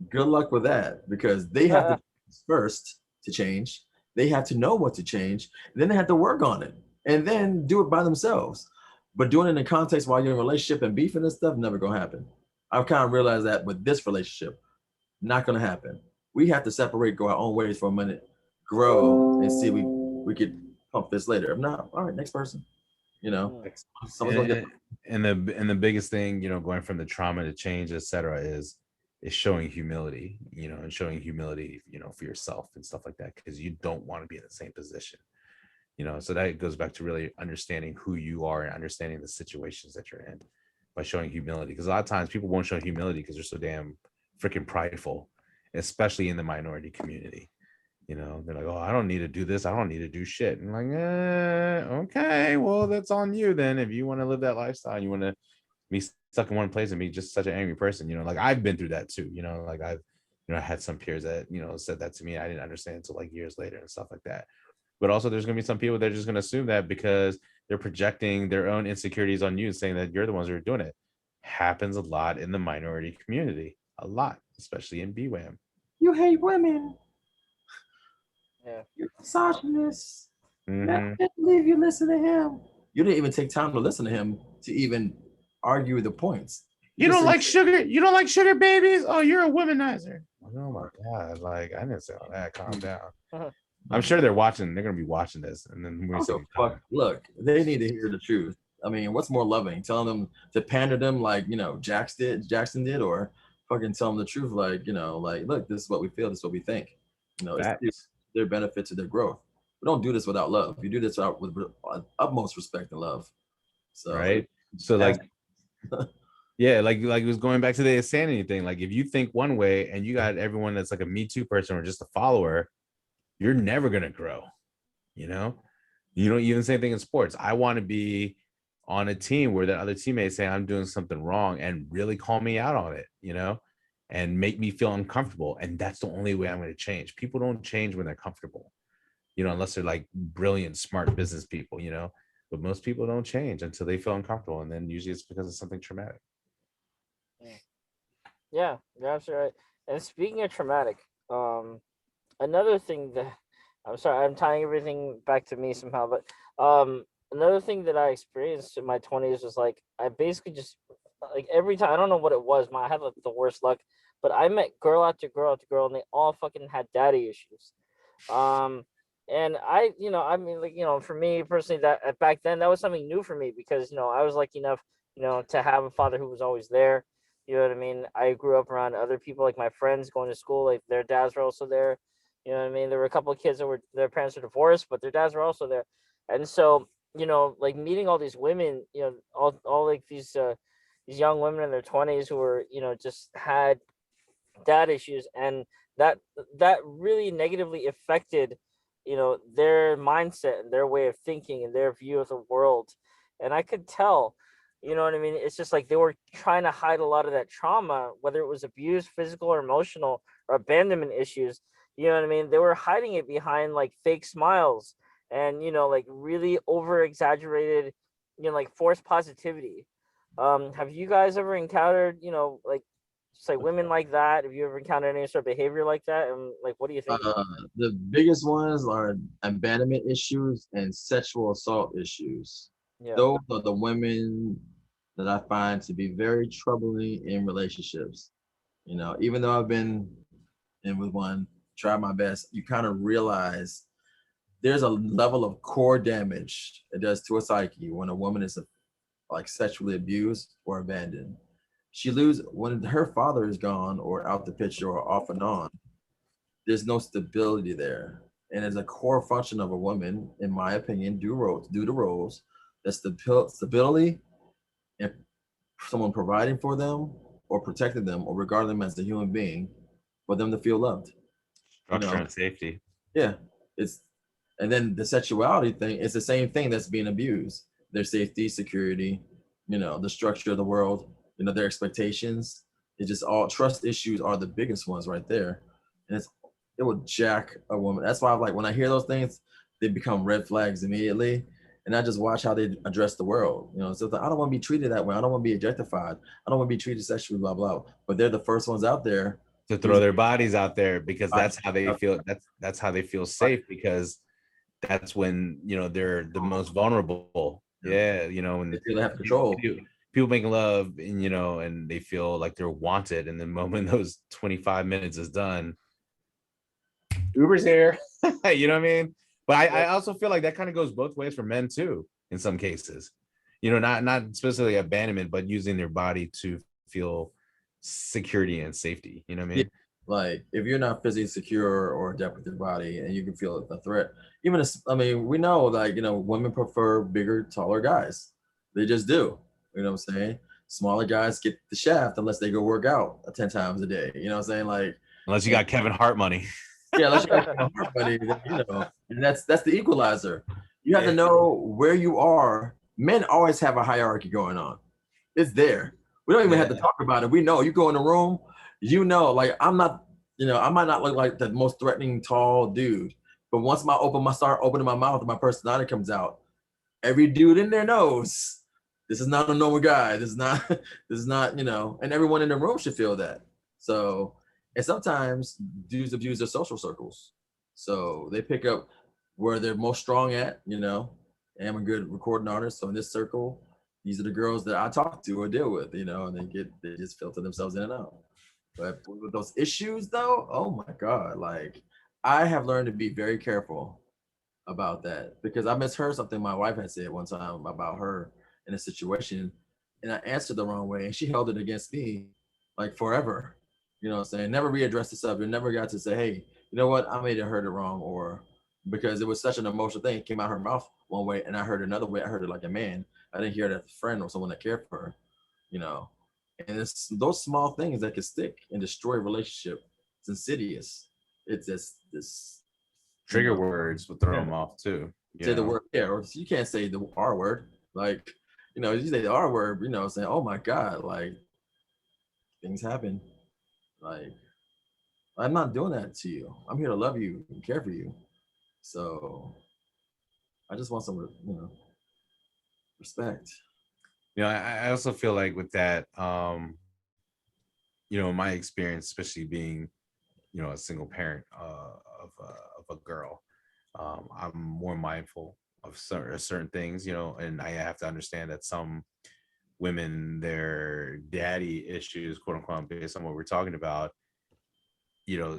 good luck with that, because they have to first to change. They have to know what to change, and then they have to work on it, and then do it by themselves. But doing it in the context while you're in a relationship and beefing and stuff, never gonna happen. I've kind of realized that with this relationship, not gonna happen. We have to separate, go our own ways for a minute, grow, and see we could pump this later. If not, all right, next person. You know, someone's gonna get. And the biggest thing, you know, going from the trauma to change, etc., is showing humility, you know, and showing humility, you know, for yourself and stuff like that, because you don't want to be in the same position. You know, so that goes back to really understanding who you are and understanding the situations that you're in by showing humility. Because a lot of times people won't show humility because they're so damn freaking prideful, especially in the minority community. You know, they're like, oh, I don't need to do this. I don't need to do shit. And I'm like, okay, well, that's on you then. If you want to live that lifestyle, you want to be stuck in one place and be just such an angry person, you know, like I've been through that too. You know, like I've, you know, I had some peers that, you know, said that to me. I didn't understand until like years later and stuff like that. But also there's going to be some people that are just going to assume that because they're projecting their own insecurities on you and saying that you're the ones who are doing it. Happens a lot in the minority community, a lot, especially in BWAM. You hate women. Yeah. You're misogynist. I can't believe you listen to him. You didn't even take time to listen to him to even argue the points. You don't like sugar? You don't like sugar babies? Oh, you're a womanizer. Oh my God. Like, I didn't say all that. Calm down. I'm sure they're watching. They're going to be watching this. And then we're fuck. Look, they need to hear the truth. I mean, what's more loving? Telling them to pander them like, you know, Jackson did, or fucking tell them the truth like, you know, like, look, this is what we feel. This is what we think. You know, it's their benefit to their growth. We don't do this without love. You do this with utmost respect and love. So, right. So like, yeah, like it was going back to the insanity thing. Like if you think one way and you got everyone that's like a Me Too person or just a follower, you're never going to grow. You know, you don't even same thing in sports. I want to be on a team where the other teammates say I'm doing something wrong and really call me out on it, you know, and make me feel uncomfortable. And that's the only way I'm going to change. People don't change when they're comfortable. unless they're like brilliant, smart business people, but most people don't change until they feel uncomfortable. And then usually it's because of something traumatic. Yeah, you're absolutely right. And speaking of traumatic, another thing that I'm sorry, I'm tying everything back to me somehow, but another thing that I experienced in my 20s was like I basically just like every time I don't know what it was, I had like the worst luck, but I met girl after girl after girl and they all fucking had daddy issues. Um and I mean like, for me personally that back then that was something new for me because, I was lucky enough, to have a father who was always there. You know what I mean? I grew up around other people like my friends going to school, like their dads were also there. You know what I mean? There were a couple of kids that were their parents were divorced, but their dads were also there. And so, like meeting all these women, all like these young women in their 20s who were, just had dad issues and that that really negatively affected, their mindset and their way of thinking and their view of the world. And I could tell, you know what I mean? It's just like they were trying to hide a lot of that trauma, whether it was abuse, physical or emotional, or abandonment issues. You know what I mean? They were hiding it behind like fake smiles and, like really over exaggerated, like forced positivity. Have you guys ever encountered, like just like women like that? Have you ever encountered any sort of behavior like that? And like, what do you think about The biggest ones are abandonment issues and sexual assault issues. it? Yeah. Those are the women that I find to be very troubling in relationships. Even though I've been in with one, try my best, you kind of realize there's a level of core damage it does to a psyche when a woman is like sexually abused or abandoned. She loses when her father is gone or out the picture or off and on. There's no stability there, and as a core function of a woman, in my opinion, do the roles. That's the stability and someone providing for them or protecting them or regarding them as a human being, for them to feel loved. You Structure know, and safety. yeah, it's and then the sexuality thing is the same thing that's being abused. Their safety, security, the structure of the world, their expectations. It's just all trust issues are the biggest ones right there. And it will jack a woman. That's why I'm like when I hear those things, they become red flags immediately. And I just watch how they address the world. So I don't want to be treated that way. I don't want to be objectified. I don't want to be treated sexually, blah, blah. But they're the first ones out there To throw their bodies out there because that's how they feel. That's how they feel safe because that's when they're the most vulnerable. Yeah, when they feel they have control. People make love and they feel like they're wanted, and the moment those 25 minutes is done, Uber's here. You know what I mean? But I also feel like that kind of goes both ways for men too in some cases. Not specifically abandonment, but using their body to feel security and safety. You know what I mean? Like if you're not physically secure or adept with your body and you can feel a threat, we know like, women prefer bigger, taller guys. They just do. You know what I'm saying? Smaller guys get the shaft unless they go work out 10 times a day. You know what I'm saying? Like unless you got Kevin Hart money. Yeah, unless you got Kevin Hart money, and that's the equalizer. You have to know where you are. Men always have a hierarchy going on. It's there. We don't even have to talk about it. We know you go in the room, like I'm not, I might not look like the most threatening tall dude, but once I start opening my mouth and my personality comes out, every dude in there knows this is not a normal guy. This is not, and everyone in the room should feel that. So, and sometimes dudes abuse their social circles. So they pick up where they're most strong at, I'm a good recording artist. So in this circle, these are the girls that I talk to or deal with, and they just filter themselves in and out. But with those issues though, oh my God, like I have learned to be very careful about that because I misheard something my wife had said one time about her in a situation and I answered the wrong way and she held it against me like forever. You know what I'm saying? Never readdressed the subject, never got to say, hey, you know what? I made it heard it wrong, or because it was such an emotional thing, it came out her mouth one way and I heard another way. I heard it like a man. I didn't hear it as a friend or someone that cared for her, And it's those small things that can stick and destroy a relationship. It's insidious. It's just this trigger words will throw them off too. Say the word, or you can't say the R word. Like, you say the R word, saying, oh my God, like things happen. Like, I'm not doing that to you. I'm here to love you and care for you. So I just want some, respect. I also feel like with that, my experience, especially being, a single parent of a girl, I'm more mindful of certain things, and I have to understand that some women, their daddy issues, quote unquote, based on what we're talking about,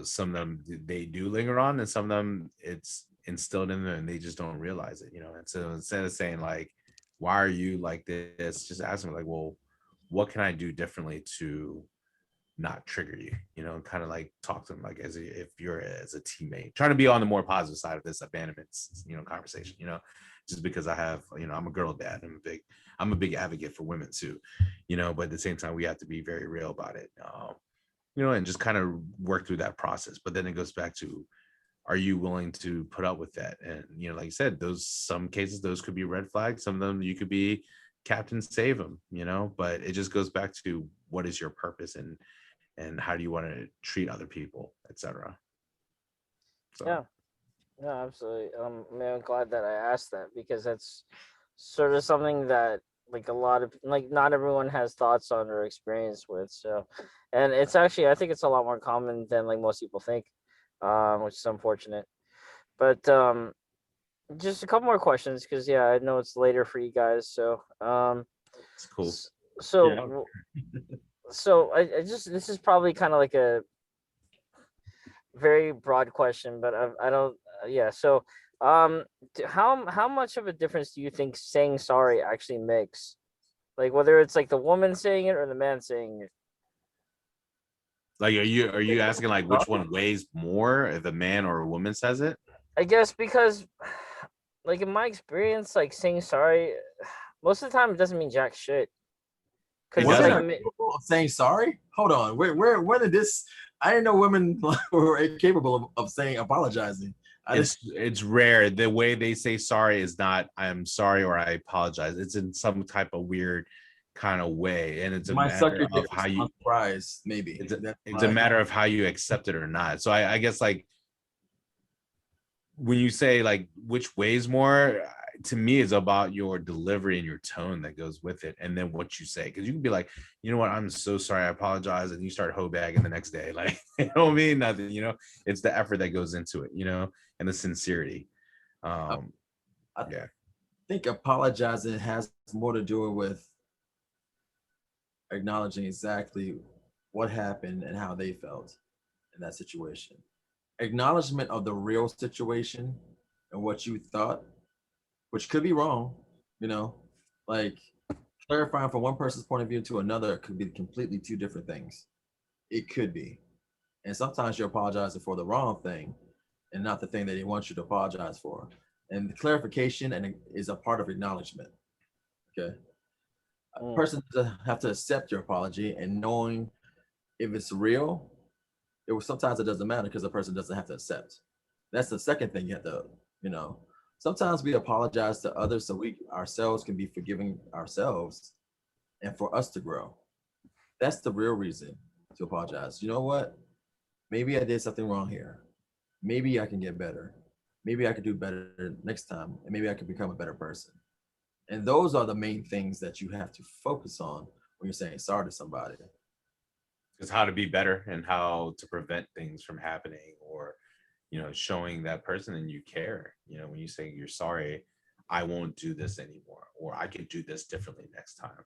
some of them they do linger on, and some of them it's instilled in them and they just don't realize it, and so instead of saying like, why are you like this, just ask them like, well, what can I do differently to not trigger you, kind of like talk to them like if you're as a teammate, trying to be on the more positive side of this abandonment conversation, just because I have, I'm a girl dad, I'm a big advocate for women too, but at the same time we have to be very real about it, and just kind of work through that process. But then it goes back to, are you willing to put up with that? And, like you said, some cases, those could be red flags. Some of them you could be Captain Save them, but it just goes back to what is your purpose and how do you want to treat other people, etc. So. Yeah, absolutely. I'm glad that I asked that, because that's sort of something that like a lot of, like, not everyone has thoughts on or experience with. So, and it's actually, I think it's a lot more common than like most people think, which is unfortunate. But just a couple more questions, because yeah, I know it's later for you guys. So It's cool. So so I just, this is probably kind of like a very broad question, but I don't. Yeah. So, how much of a difference do you think saying sorry actually makes? Like, whether it's like the woman saying it or the man saying it. Like, are you asking like which one weighs more, if a man or a woman says it? I guess because, like, in my experience, like, saying sorry, most of the time it doesn't mean jack shit. It Women doesn't? are capable of saying sorry? Hold on. Where did this? I didn't know women were capable of saying apologizing. It's rare. The way they say sorry is not I'm sorry or I apologize. It's in some type of weird kind of way, and it's a matter of how you surprise. Maybe it's a matter of how you accept it or not. So I guess like when you say like which weighs more, to me it's about your delivery and your tone that goes with it, and then what you say, because you can be like, you know what, I'm so sorry, I apologize, and you start hoe bagging the next day, like it don't mean nothing, it's the effort that goes into it, and the sincerity. I Yeah, think apologizing has more to do with acknowledging exactly what happened and how they felt in that situation. Acknowledgement of the real situation and what you thought, which could be wrong, like clarifying from one person's point of view to another could be completely two different things. It could be. And sometimes you're apologizing for the wrong thing and not the thing that they want you to apologize for. And the clarification is a part of acknowledgement. Okay. A person doesn't have to accept your apology, and knowing if it's real, sometimes it doesn't matter because the person doesn't have to accept. That's the second thing you have to, sometimes we apologize to others so we ourselves can be forgiving ourselves and for us to grow. That's the real reason to apologize. You know what? Maybe I did something wrong here. Maybe I can get better. Maybe I could do better next time, and maybe I could become a better person. And those are the main things that you have to focus on when you're saying sorry to somebody. it's how to be better and how to prevent things from happening, or showing that person and you care, when you say you're sorry, I won't do this anymore, or I could do this differently next time.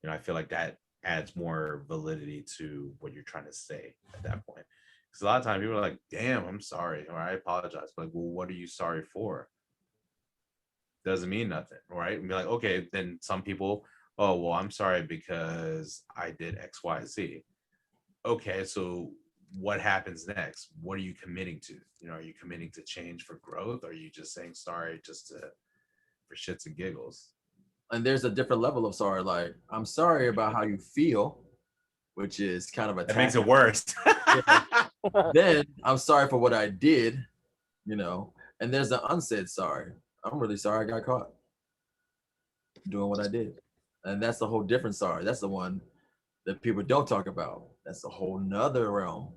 I feel like that adds more validity to what you're trying to say at that point. Because a lot of times people are like, damn, I'm sorry, or I apologize. But like, well, what are you sorry for? Doesn't mean nothing, right? And be like, okay, then some people, oh, well, I'm sorry because I did X, Y, Z. Okay, so what happens next? What are you committing to? Are you committing to change for growth? Or are you just saying sorry just for shits and giggles? And there's a different level of sorry. Like, I'm sorry about how you feel, which is kind of a that makes it worse. Then I'm sorry for what I did, and there's an unsaid sorry. I'm really sorry I got caught doing what I did. And that's a whole different sorry. That's the one that people don't talk about. That's a whole nother realm.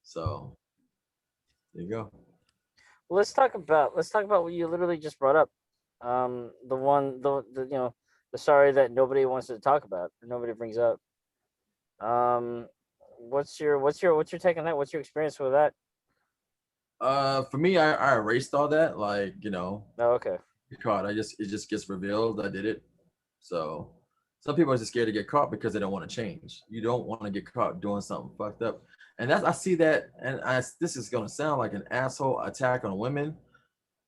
So there you go. let's talk about what you literally just brought up. The one the the sorry that nobody wants to talk about or nobody brings up. Um, what's your take on that? What's your experience with that? For me, I erased all that. Like, Oh, okay. get caught. It just gets revealed. I did it. So some people are just scared to get caught because they don't want to change. You don't want to get caught doing something fucked up. And that's I see that, and this is gonna sound like an asshole attack on women,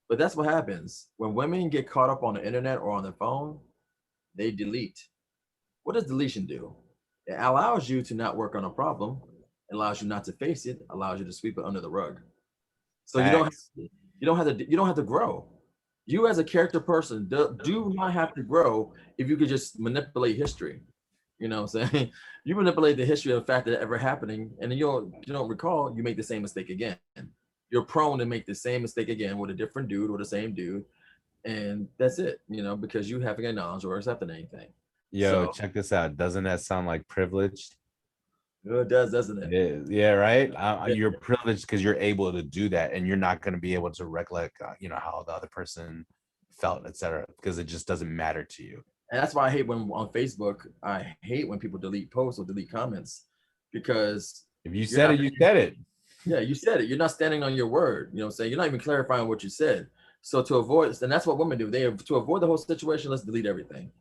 but that's what happens when women get caught up on the internet or on their phone. They delete. What does deletion do? It allows you to not work on a problem, it allows you not to face it, allows you to sweep it under the rug. So Facts. you don't have to grow. You as a character person do not have to grow if you could just manipulate history. You know what I'm saying? You manipulate the history of the fact that it ever happening, and then you don't recall, you make the same mistake again. You're prone to make the same mistake again with a different dude or the same dude, and that's it. Because you haven't acknowledged or accepted anything. Yo, So check this out. Doesn't that sound like privileged? it does, doesn't It it? is. Yeah, right. Yeah. You're privileged because you're able to do that, and you're not going to be able to recollect, how the other person felt, etc. Because it just doesn't matter to you. And that's why I hate when on Facebook, I hate when people delete posts or delete comments because If you you're said not, it, you said it. yeah, you said it. You're not standing on your word. You know what I'm saying? You're not even clarifying what you said. So to avoid, and that's what women do. To avoid the whole situation, let's delete everything.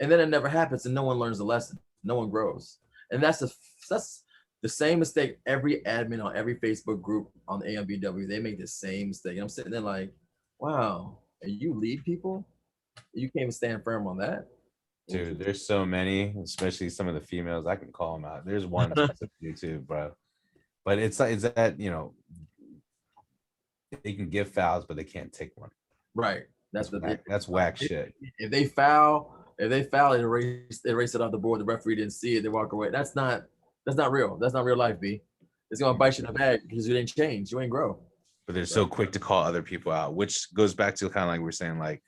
And then it never happens and no one learns the lesson. No one grows. And that's the same mistake every admin on every Facebook group on the AMBW, they make the same mistake. And I'm sitting there like, wow, and you lead people? You can't even stand firm on that. Dude, there's so many, especially some of the females. I can call them out. There's one specifically too, bro. But it's like, it's that, they can give fouls, but they can't take one. Right. That's the whack. That's whack shit. If they foul, it erase it off the board. The referee didn't see it. They walk away. That's not real. That's not real life, B. It's gonna bite you in the back because you didn't change. You ain't grow. But they're so quick to call other people out, which goes back to kind of like we're saying, like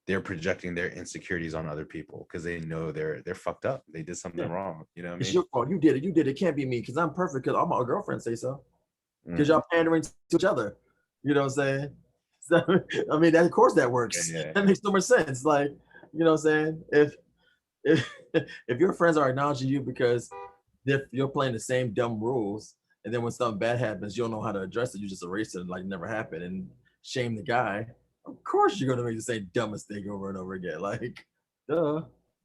they're projecting their insecurities on other people because they know they're fucked up. They did something wrong. You know what I mean? It's your fault. You did it. You did it. It can't be me because I'm perfect. Because all my girlfriends say so. Because y'all pandering to each other. You know what I'm saying? So, I mean, of course that works. Yeah. That makes so much sense. Like, you know what I'm saying? If your friends are acknowledging you because you're playing the same dumb rules, and then when something bad happens, you don't know how to address it. You just erase it like it never happened and shame the guy. Of course, you're gonna make the same dumb mistake over and over again. Like, duh.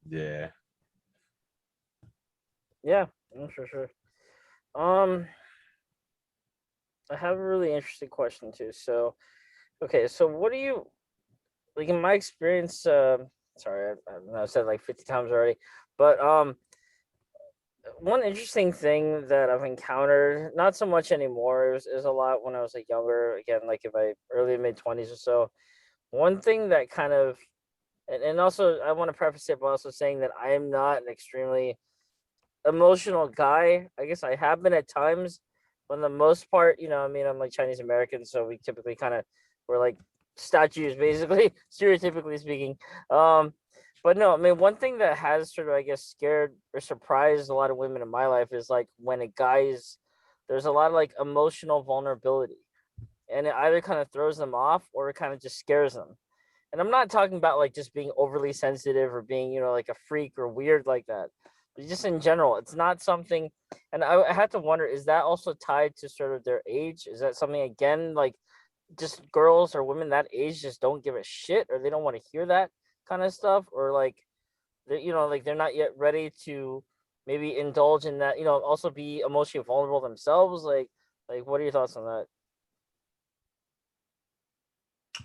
Yeah. Yeah, for sure. I have a really interesting question too. So, okay, so what do you like in my experience? Sorry, I've said like 50 times already, but one interesting thing that I've encountered, not so much anymore, is a lot when I was like younger. Again, like in my early mid 20s or so. One thing that kind of, and also I want to preface it by also saying that I am not an extremely emotional guy. I guess I have been at times, but on the most part, I mean, I'm like Chinese American, so we typically kind of we're like statues, basically, stereotypically speaking. But no, I mean, one thing that has sort of, I guess, scared or surprised a lot of women in my life is like when a guy's there's a lot of like emotional vulnerability, and it either kind of throws them off or it kind of just scares them. And I'm not talking about like just being overly sensitive or being, like a freak or weird like that. But just in general, it's not something. And I had to wonder, is that also tied to sort of their age? Is that something, again, like just girls or women that age just don't give a shit or they don't want to hear that kind of stuff? Or like, like they're not yet ready to maybe indulge in that, also be emotionally vulnerable themselves? Like what are your thoughts on that?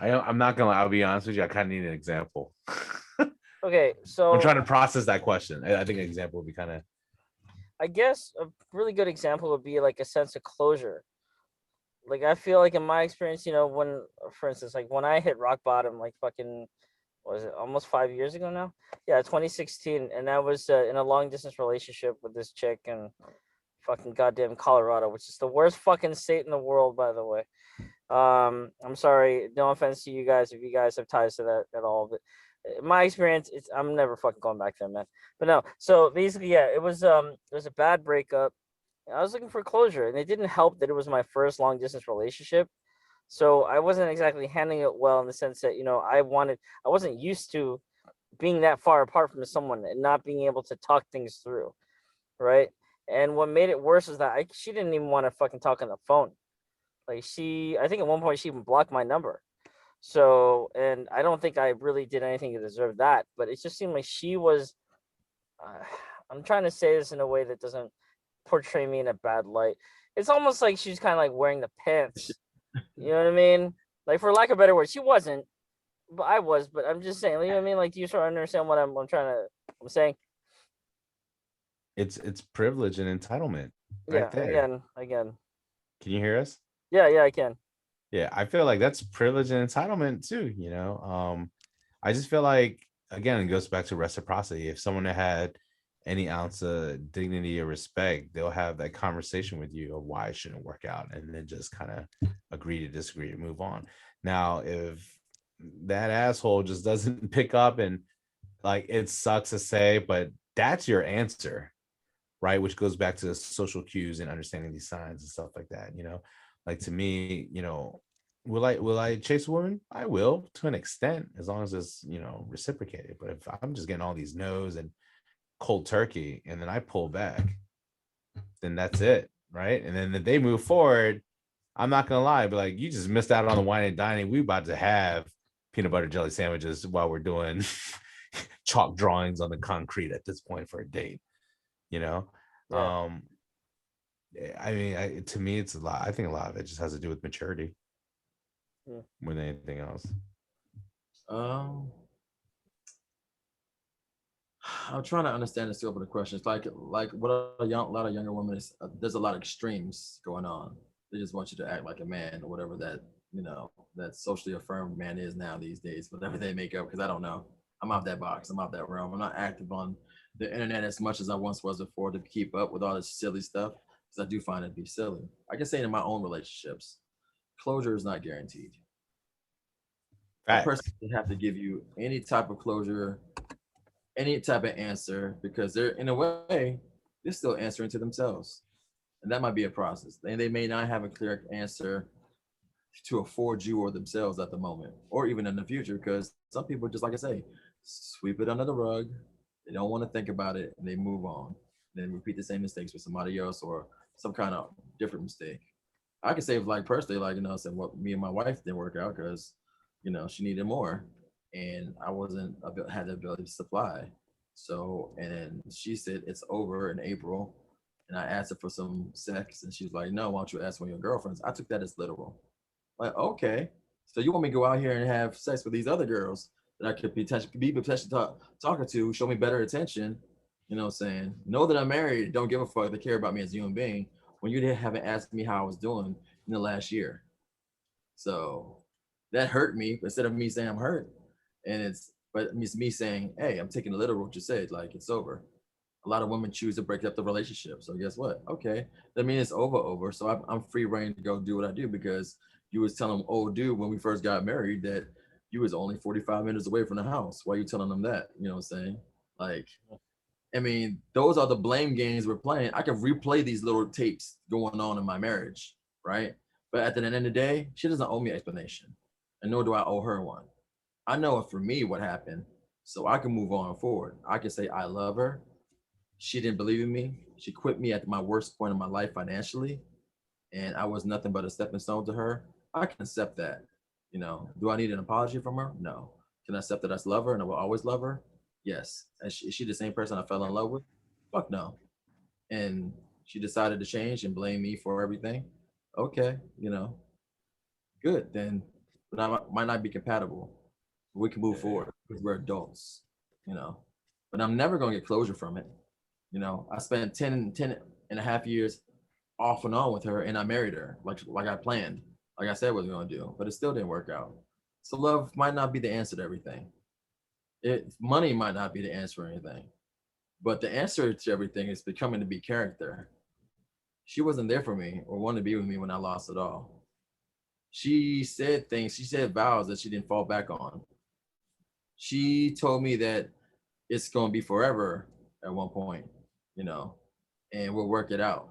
I'm not gonna lie, I'll be honest with you. I kind of need an example. Okay, so I'm trying to process that question. I think an example would be kind of. I guess a really good example would be like a sense of closure. Like I feel like in my experience, when, for instance, like when I hit rock bottom, like fucking, what was it, almost 5 years ago now? Yeah, 2016, and that was in a long distance relationship with this chick in fucking goddamn Colorado, which is the worst fucking state in the world, by the way. I'm sorry, no offense to you guys if you guys have ties to that at all, but in my experience, I'm never fucking going back there, man. But no, so basically, yeah, it was a bad breakup. I was looking for closure, and it didn't help that it was my first long distance relationship. So I wasn't exactly handling it well in the sense that, I wasn't used to being that far apart from someone and not being able to talk things through, right? And what made it worse is that she didn't even want to fucking talk on the phone. Like I think at one point she even blocked my number. So, and I don't think I really did anything to deserve that, but it just seemed like she was. Uh, I'm trying to say this in a way that doesn't portray me in a bad light. It's almost like she's kind of like wearing the pants. You know what I mean? Like, for lack of a better word, she wasn't, but I was. But I'm just saying. You know what I mean? Like, do you sort of understand what I'm saying? It's privilege and entitlement right Yeah. there. Again. Can you hear us? Yeah, I can. Yeah, I feel like that's privilege and entitlement too, I just feel like, again, it goes back to reciprocity. If someone had any ounce of dignity or respect, they'll have that conversation with you of why it shouldn't work out, and then just kind of agree to disagree and move on. Now, if that asshole just doesn't pick up, and like, it sucks to say, but that's your answer, right? Which goes back to the social cues and understanding these signs and stuff like that. Like, to me, will I chase a woman? I will, to an extent, as long as it's reciprocated. But if I'm just getting all these no's and cold turkey, and then I pull back, then that's it, right? And then if they move forward, I'm not gonna lie, but like, you just missed out on the wine and dining. We about to have peanut butter jelly sandwiches while we're doing chalk drawings on the concrete at this point for a date. you know Yeah. um I mean, to me, it's a lot. I think a lot of it just has to do with maturity Yeah. more than anything else. Um, I'm trying to understand the scope of the question. It's like what a lot of younger women is. There's a lot of extremes going on. They just want you to act like a man or whatever that socially affirmed man is now these days. Whatever they make up, because I don't know. I'm out that box. I'm out that realm. I'm not active on the internet as much as I once was before to keep up with all this silly stuff, because I do find it to be silly. I can say in my own relationships, closure is not guaranteed. A person Facts. would have to give you any type of closure, any type of answer, because they're, in a way, they're still answering to themselves, and that might be a process, and they may not have a clear answer to afford you or themselves at the moment or even in the future, because some people, just like I say, sweep it under the rug. They don't want to think about it, and they move on, then repeat the same mistakes with somebody else or some kind of different mistake. I can say, like, personally, like, saying what me and my wife didn't work out because she needed more, and I wasn't had the ability to supply. So, and she said it's over in April, and I asked her for some sex, and she's like, "No, why don't you ask one of your girlfriends?" I took that as literal. Like, okay, so you want me to go out here and have sex with these other girls that I could potentially talking to, show me better attention, what I'm saying? Know that I'm married, don't give a fuck, they care about me as a human being, when you haven't asked me how I was doing in the last year. So that hurt me. Instead of me saying I'm hurt, but it's me saying, hey, I'm taking a literal what you said, like, it's over. A lot of women choose to break up the relationship. So guess what? Okay, that means it's over. So I'm free reign to go do what I do, because you was telling old dude when we first got married that you was only 45 minutes away from the house. Why are you telling them that? You know what I'm saying? Like, I mean, those are the blame games we're playing. I can replay these little tapes going on in my marriage, right? But at the end of the day, she doesn't owe me an explanation, and nor do I owe her one. I know for me what happened, so I can move on forward. I can say I love her. She didn't believe in me. She quit me at my worst point in my life financially, and I was nothing but a stepping stone to her. I can accept that. Do I need an apology from her? No. Can I accept that I love her and I will always love her? Yes. Is she the same person I fell in love with? Fuck no. And she decided to change and blame me for everything. Okay, good. Then, but I might not be compatible. We can move Yeah. forward because we're adults, But I'm never going to get closure from it. I spent 10 and a half years off and on with her, and I married her like I planned, like I said what I was going to do, but it still didn't work out. So love might not be the answer to everything. Money might not be the answer to anything, but the answer to everything is becoming to be character. She wasn't there for me or wanted to be with me when I lost it all. She said things, she said vows that she didn't fall back on. She told me that it's going to be forever at one point, you know, and we'll work it out.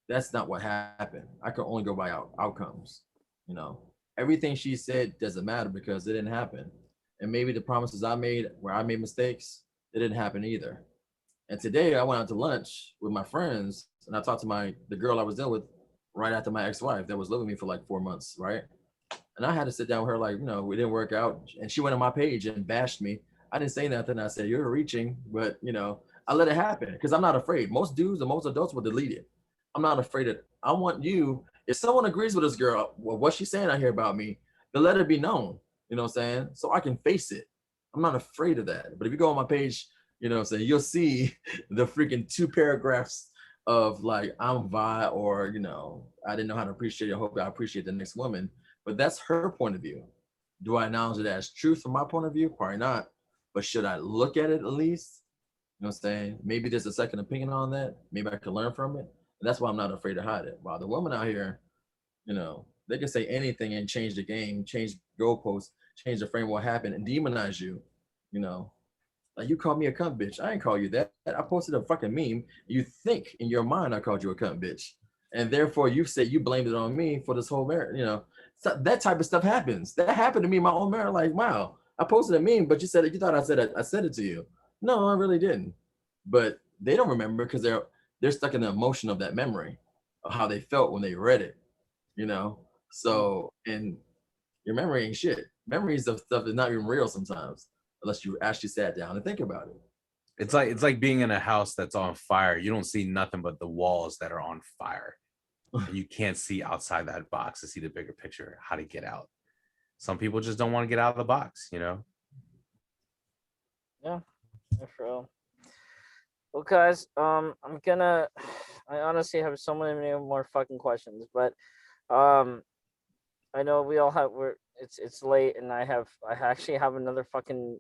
That's not what happened. I can only go by outcomes. You know, everything she said doesn't matter because it didn't happen. And maybe the promises I made where I made mistakes, it didn't happen either. And today I went out to lunch with my friends and I talked to the girl I was dealing with right after my ex-wife that was living with me for like 4 months, right? And I had to sit down with her, like, we didn't work out. And she went on my page and bashed me. I didn't say nothing. I said, you're reaching, but I let it happen because I'm not afraid. Most dudes and most adults will delete it. I'm not afraid of it. I want you, if someone agrees with this girl, well, what she's saying out here about me, then let it be known. You know what I'm saying? So I can face it. I'm not afraid of that. But if you go on my page, what I'm saying, you'll see the freaking 2 paragraphs of like, I'm Vee, or, I didn't know how to appreciate it. I hope I appreciate the next woman. But that's her point of view. Do I acknowledge it as truth from my point of view? Probably not. But should I look at it at least? You know what I'm saying? Maybe there's a second opinion on that. Maybe I could learn from it. And that's why I'm not afraid to hide it. While the women out here, they can say anything and change the game, change goalposts, change the frame, what happened, and demonize you. Like, you called me a cunt bitch. I ain't call you that. I posted a fucking meme. You think in your mind I called you a cunt bitch. And therefore you said you blamed it on me for this whole marriage. So that type of stuff happens. That happened to me in my own marriage. Like, wow, I posted a meme, but you thought I said it to you. No, I really didn't. But they don't remember because they're stuck in the emotion of that memory of how they felt when they read it. So, and your memory ain't shit. Memories of stuff is not even real sometimes unless you actually sat down and think about it. It's like being in a house that's on fire. You don't see nothing but the walls that are on fire. You can't see outside that box to see the bigger picture, how to get out. Some people just don't want to get out of the box, Yeah, for real. Well, guys, I honestly have so many more fucking questions, but I know we all it's late, and I actually have another fucking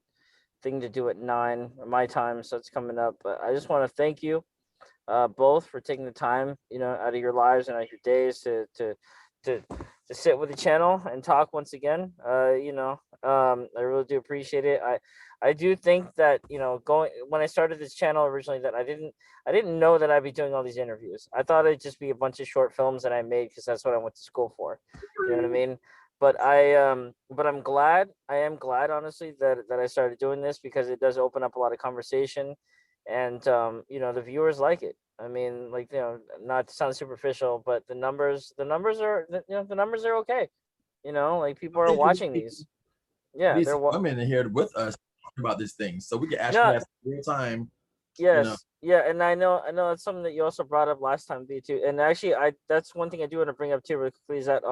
thing to do at 9 my time, so it's coming up. But I just want to thank you both for taking the time, out of your lives and out of your days to sit with the channel and talk once again. I really do appreciate it. I do think that, going when I started this channel originally, that I didn't know that I'd be doing all these interviews. I thought it'd just be a bunch of short films that I made because that's what I went to school for. You know what I mean? But I'm glad. I am glad, honestly, that I started doing this because it does open up a lot of conversation, and the viewers like it. I mean, like, not to sound superficial, but the numbers are the numbers are okay. Like, people are watching these. Yeah, These they're women in here with us about this thing, so we can actually no, have real time. yes, yeah, and I know it's something that you also brought up last time, B, too. And actually, that's one thing I do want to bring up too, really quickly, is that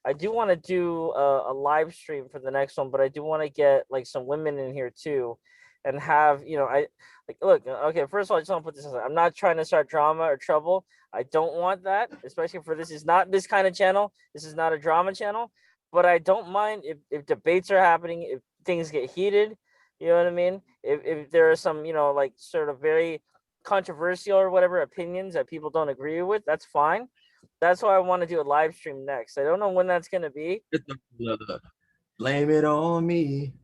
I do want to do a live stream for the next one, but I do want to get like some women in here too, and have look, okay. First of all, I just want to put this aside. I'm not trying to start drama or trouble. I don't want that, especially for this is not this kind of channel. This is not a drama channel. But I don't mind if debates are happening, if things get heated. You know what I mean? If there are some, like, sort of very controversial or whatever opinions that people don't agree with, that's fine. That's why I want to do a live stream next. I don't know when that's gonna be. Blame it on me.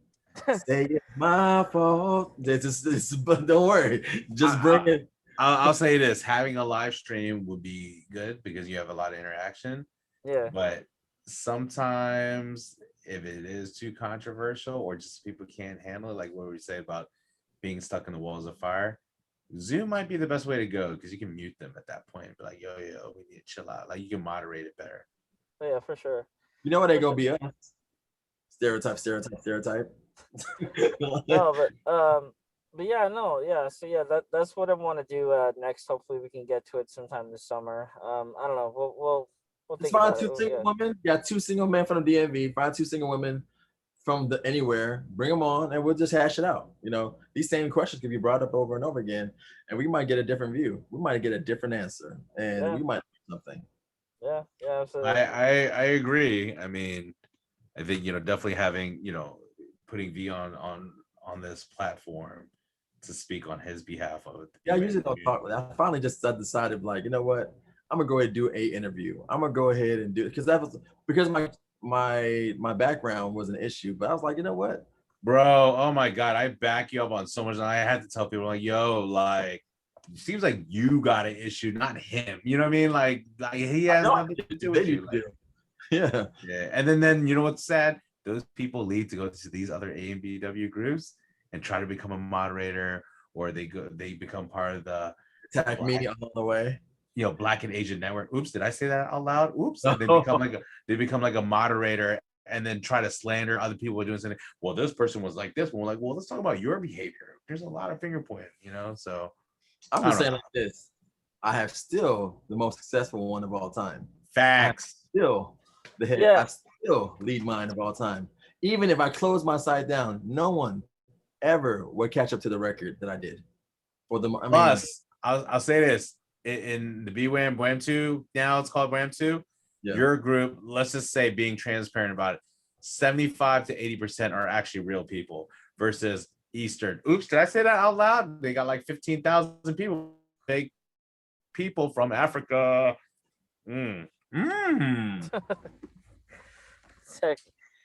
Say it's my fault. But don't worry. Just bring it. I'll say this: having a live stream would be good because you have a lot of interaction. Yeah. But sometimes, if it is too controversial or just people can't handle it, like what we say about being stuck in the walls of fire, Zoom might be the best way to go because you can mute them at that point. Be like, yo, we need to chill out. Like, you can moderate it better. Yeah, for sure. You know what they gonna be us? Stereotype. No, but yeah, no, yeah. So yeah, that's what I want to do next. Hopefully, we can get to it sometime this summer. I don't know. We'll Let's think find about two it. single women. Yeah, 2 single men from the DMV. Find 2 single women from anywhere. Bring them on, and we'll just hash it out. These same questions can be brought up over and over again, and we might get a different view. We might get a different answer, and we might do something. Yeah, absolutely. I agree. I mean, I think definitely having putting Vee on this platform to speak on his behalf of it. Yeah, I usually don't talk with that. I finally just decided, like, you know what? I'm gonna go ahead and do a interview. I'm gonna go ahead and do it because my background was an issue. But I was like, you know what? Bro, oh my God, I back you up on so much. And I had to tell people, like, yo, like, it seems like you got an issue, not him. You know what I mean? Like he has nothing to do with you. Yeah. Yeah. And then you know what's sad? Those people leave to go to these other AMBW groups and try to become a moderator, or they become part of the Attack me black, along the way. Black and Asian network. Oops, did I say that out loud? Oops. And Oh. they become like a moderator and then try to slander other people doing something. Well, this person was like this. We're like, well, let's talk about your behavior. There's a lot of finger pointing, So I'm I just don't saying know. like this. I have still the most successful one of all time. I have Facts. still the head. Yeah. I still lead mind of all time. Even if I close my site down, no one ever would catch up to the record that I did. Plus, I'll say this in the BWAM Wham 2, now it's called Wham 2. Yeah. Your group, let's just say, being transparent about it, 75 to 80% are actually real people versus Eastern. Oops, did I say that out loud? They got like 15,000 people, fake people from Africa. Sick.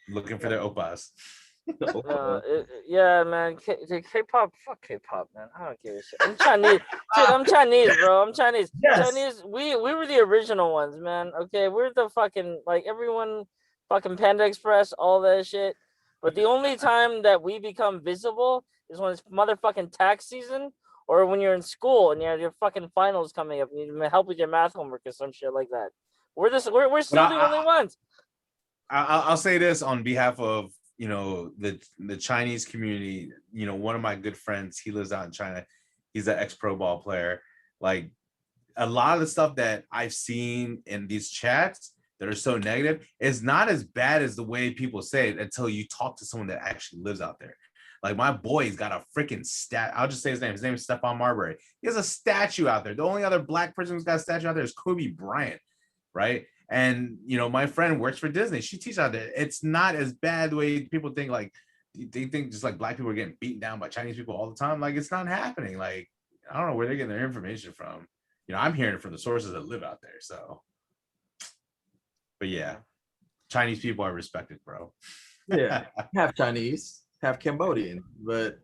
Looking for their opas. Yeah, man. K-pop, fuck K-pop, man. I don't give a shit. I'm Chinese, dude. I'm Chinese, bro. I'm Chinese. Yes. Chinese. We were the original ones, man. Okay, we're the fucking like everyone, fucking Panda Express, all that shit. But the only time that we become visible is when it's motherfucking tax season, or when you're in school and you have your fucking finals coming up. And you need help with your math homework or some shit like that. We're still the only ones. I'll say this on behalf of the Chinese community. One of my good friends, he lives out in China. He's an ex-pro ball player. Like a lot of the stuff that I've seen in these chats that are so negative is not as bad as the way people say it until you talk to someone that actually lives out there. Like my boy's got a freaking I'll just say his name. His name is Stephon Marbury. He has a statue out there. The only other black person who's got a statue out there is Kobe Bryant, right? And my friend works for Disney. She teaches out there. It's not as bad the way people think. Like they think just like black people are getting beaten down by Chinese people all the time. Like it's not happening. Like I don't know where they're getting their information from. I'm hearing it from the sources that live out there. So, but yeah, Chinese people are respected, bro. Yeah, half Chinese, half Cambodian, but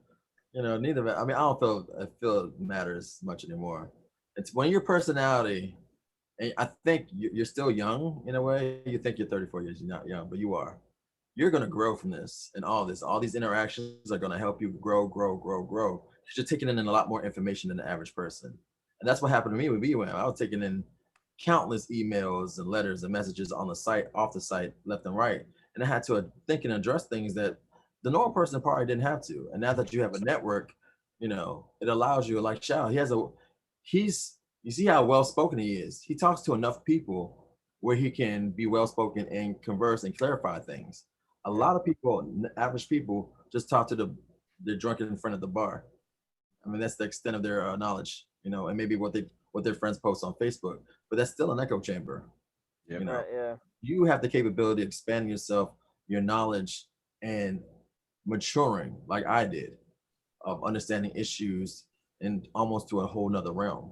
neither of it. I mean, I feel it matters much anymore. It's when your personality. And I think you're still young in a way. You think you're 34 years, you're not young, but you are. You're going to grow from this and all this. All these interactions are going to help you grow. Because you're taking in a lot more information than the average person. And that's what happened to me with VWAM. I was taking in countless emails and letters and messages on the site, off the site, left and right. And I had to think and address things that the normal person probably didn't have to. And now that you have a network, it allows you, like Shao, you see how well-spoken he is. He talks to enough people where he can be well-spoken and converse and clarify things. A lot of people, average people, just talk to they're drunk in front of the bar. I mean, that's the extent of their knowledge, and maybe what their friends post on Facebook. But that's still an echo chamber. Yep. Yeah. You have the capability of expanding yourself, your knowledge, and maturing, like I did, of understanding issues and almost to a whole nother realm.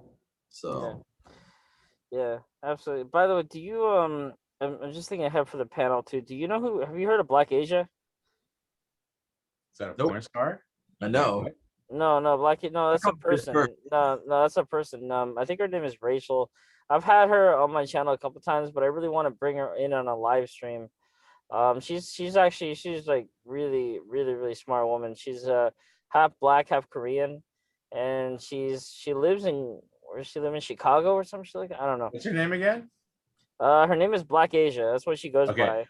So yeah, absolutely. By the way, do you I'm just thinking ahead for the panel too. Do you know have you heard of Black Asia? Is that a porn star? I know. No, that's a person. No, that's a person. I think her name is Rachel. I've had her on my channel a couple times, but I really want to bring her in on a live stream. She's like really, really, really smart woman. She's half black, half Korean, and she lives in where does she live, in Chicago or some shit like that? I don't know. What's your name again? Her name is Black Asia. That's what she goes by.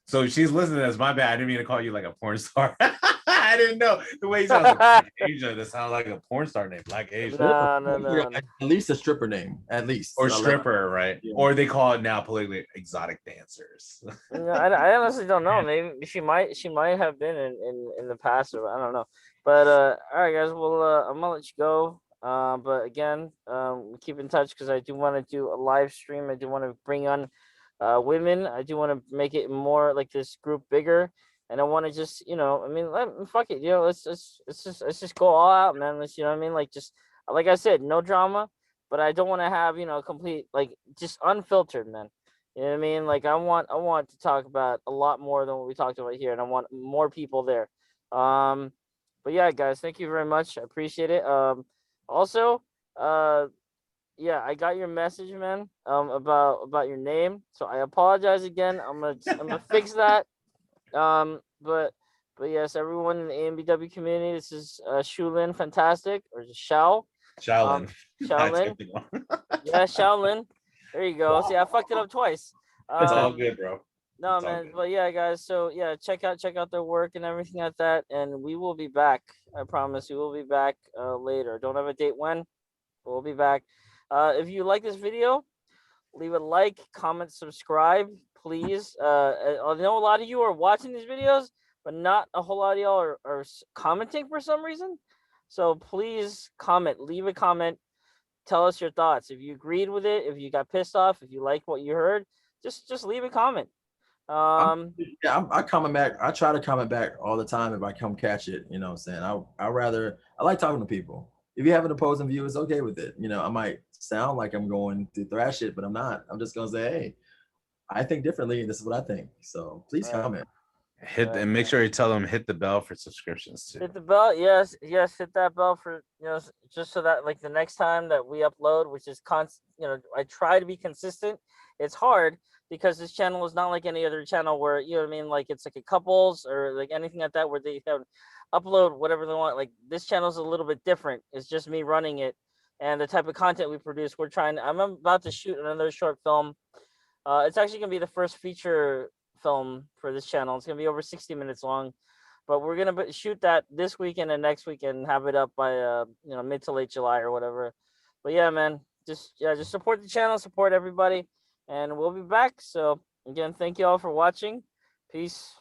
So she's listening to this. My bad. I didn't mean to call you like a porn star. I didn't know the way you sound like Black Asia. That sounds like a porn star named Black Asia. No. At least a stripper name, at least. Or stripper, right? Yeah. Or they call it now politically exotic dancers. I honestly don't know. Maybe she might have been in the past, or I don't know. But all right, guys. Well, I'm gonna let you go. But again, keep in touch because I do want to do a live stream. I do want to bring on women. I do want to make it more like this group bigger. And I want to just, fuck it, let's just go all out, man. Let's, like just like I said, no drama, but I don't want to have, complete like just unfiltered, man. You know what I mean? Like I want to talk about a lot more than what we talked about here, and I want more people there. But yeah, guys, thank you very much. I appreciate it. Also, yeah, I got your message, man. About your name. So I apologize again. I'm gonna fix that. But yes, everyone in the AMBW community, this is Shao-Linn, fantastic, or just Shao. Shaolin. I Shao-Linn. typed it wrong. Yeah, Shao-Linn. There you go. See, I fucked it up twice. It's all good, bro. No, It's all man, good. but yeah, guys. So yeah, check out their work and everything like that, and we will be back. I promise, we will be back later. Don't have a date when, but we'll be back. If you like this video, leave a like, comment, subscribe, please. I know a lot of you are watching these videos, but not a whole lot of y'all are commenting for some reason. So please comment, leave a comment, tell us your thoughts. If you agreed with it, if you got pissed off, if you like what you heard, just leave a comment. I comment back. I try to comment back all the time if I come catch it. You know what I'm saying? I like talking to people. If you have an opposing view, it's okay with it. You know, I might sound like I'm going to thrash it, but I'm not. I'm just gonna say, hey, I think differently, and this is what I think. So please comment. And make sure you tell them hit the bell for subscriptions too. Hit the bell, yes, hit that bell for just so that like the next time that we upload, which is constant, I try to be consistent. It's hard because this channel is not like any other channel where you know what I mean, like it's like a couples or like anything like that where they have upload whatever they want. Like this channel is a little bit different. It's just me running it and the type of content we produce. I'm about to shoot another short film. It's actually gonna be the first feature film for this channel. It's gonna be over 60 minutes long, but we're gonna shoot that this weekend and next weekend and have it up by mid to late July or whatever. But yeah, man, just support the channel, support everybody, and we'll be back. So again, thank you all for watching. Peace.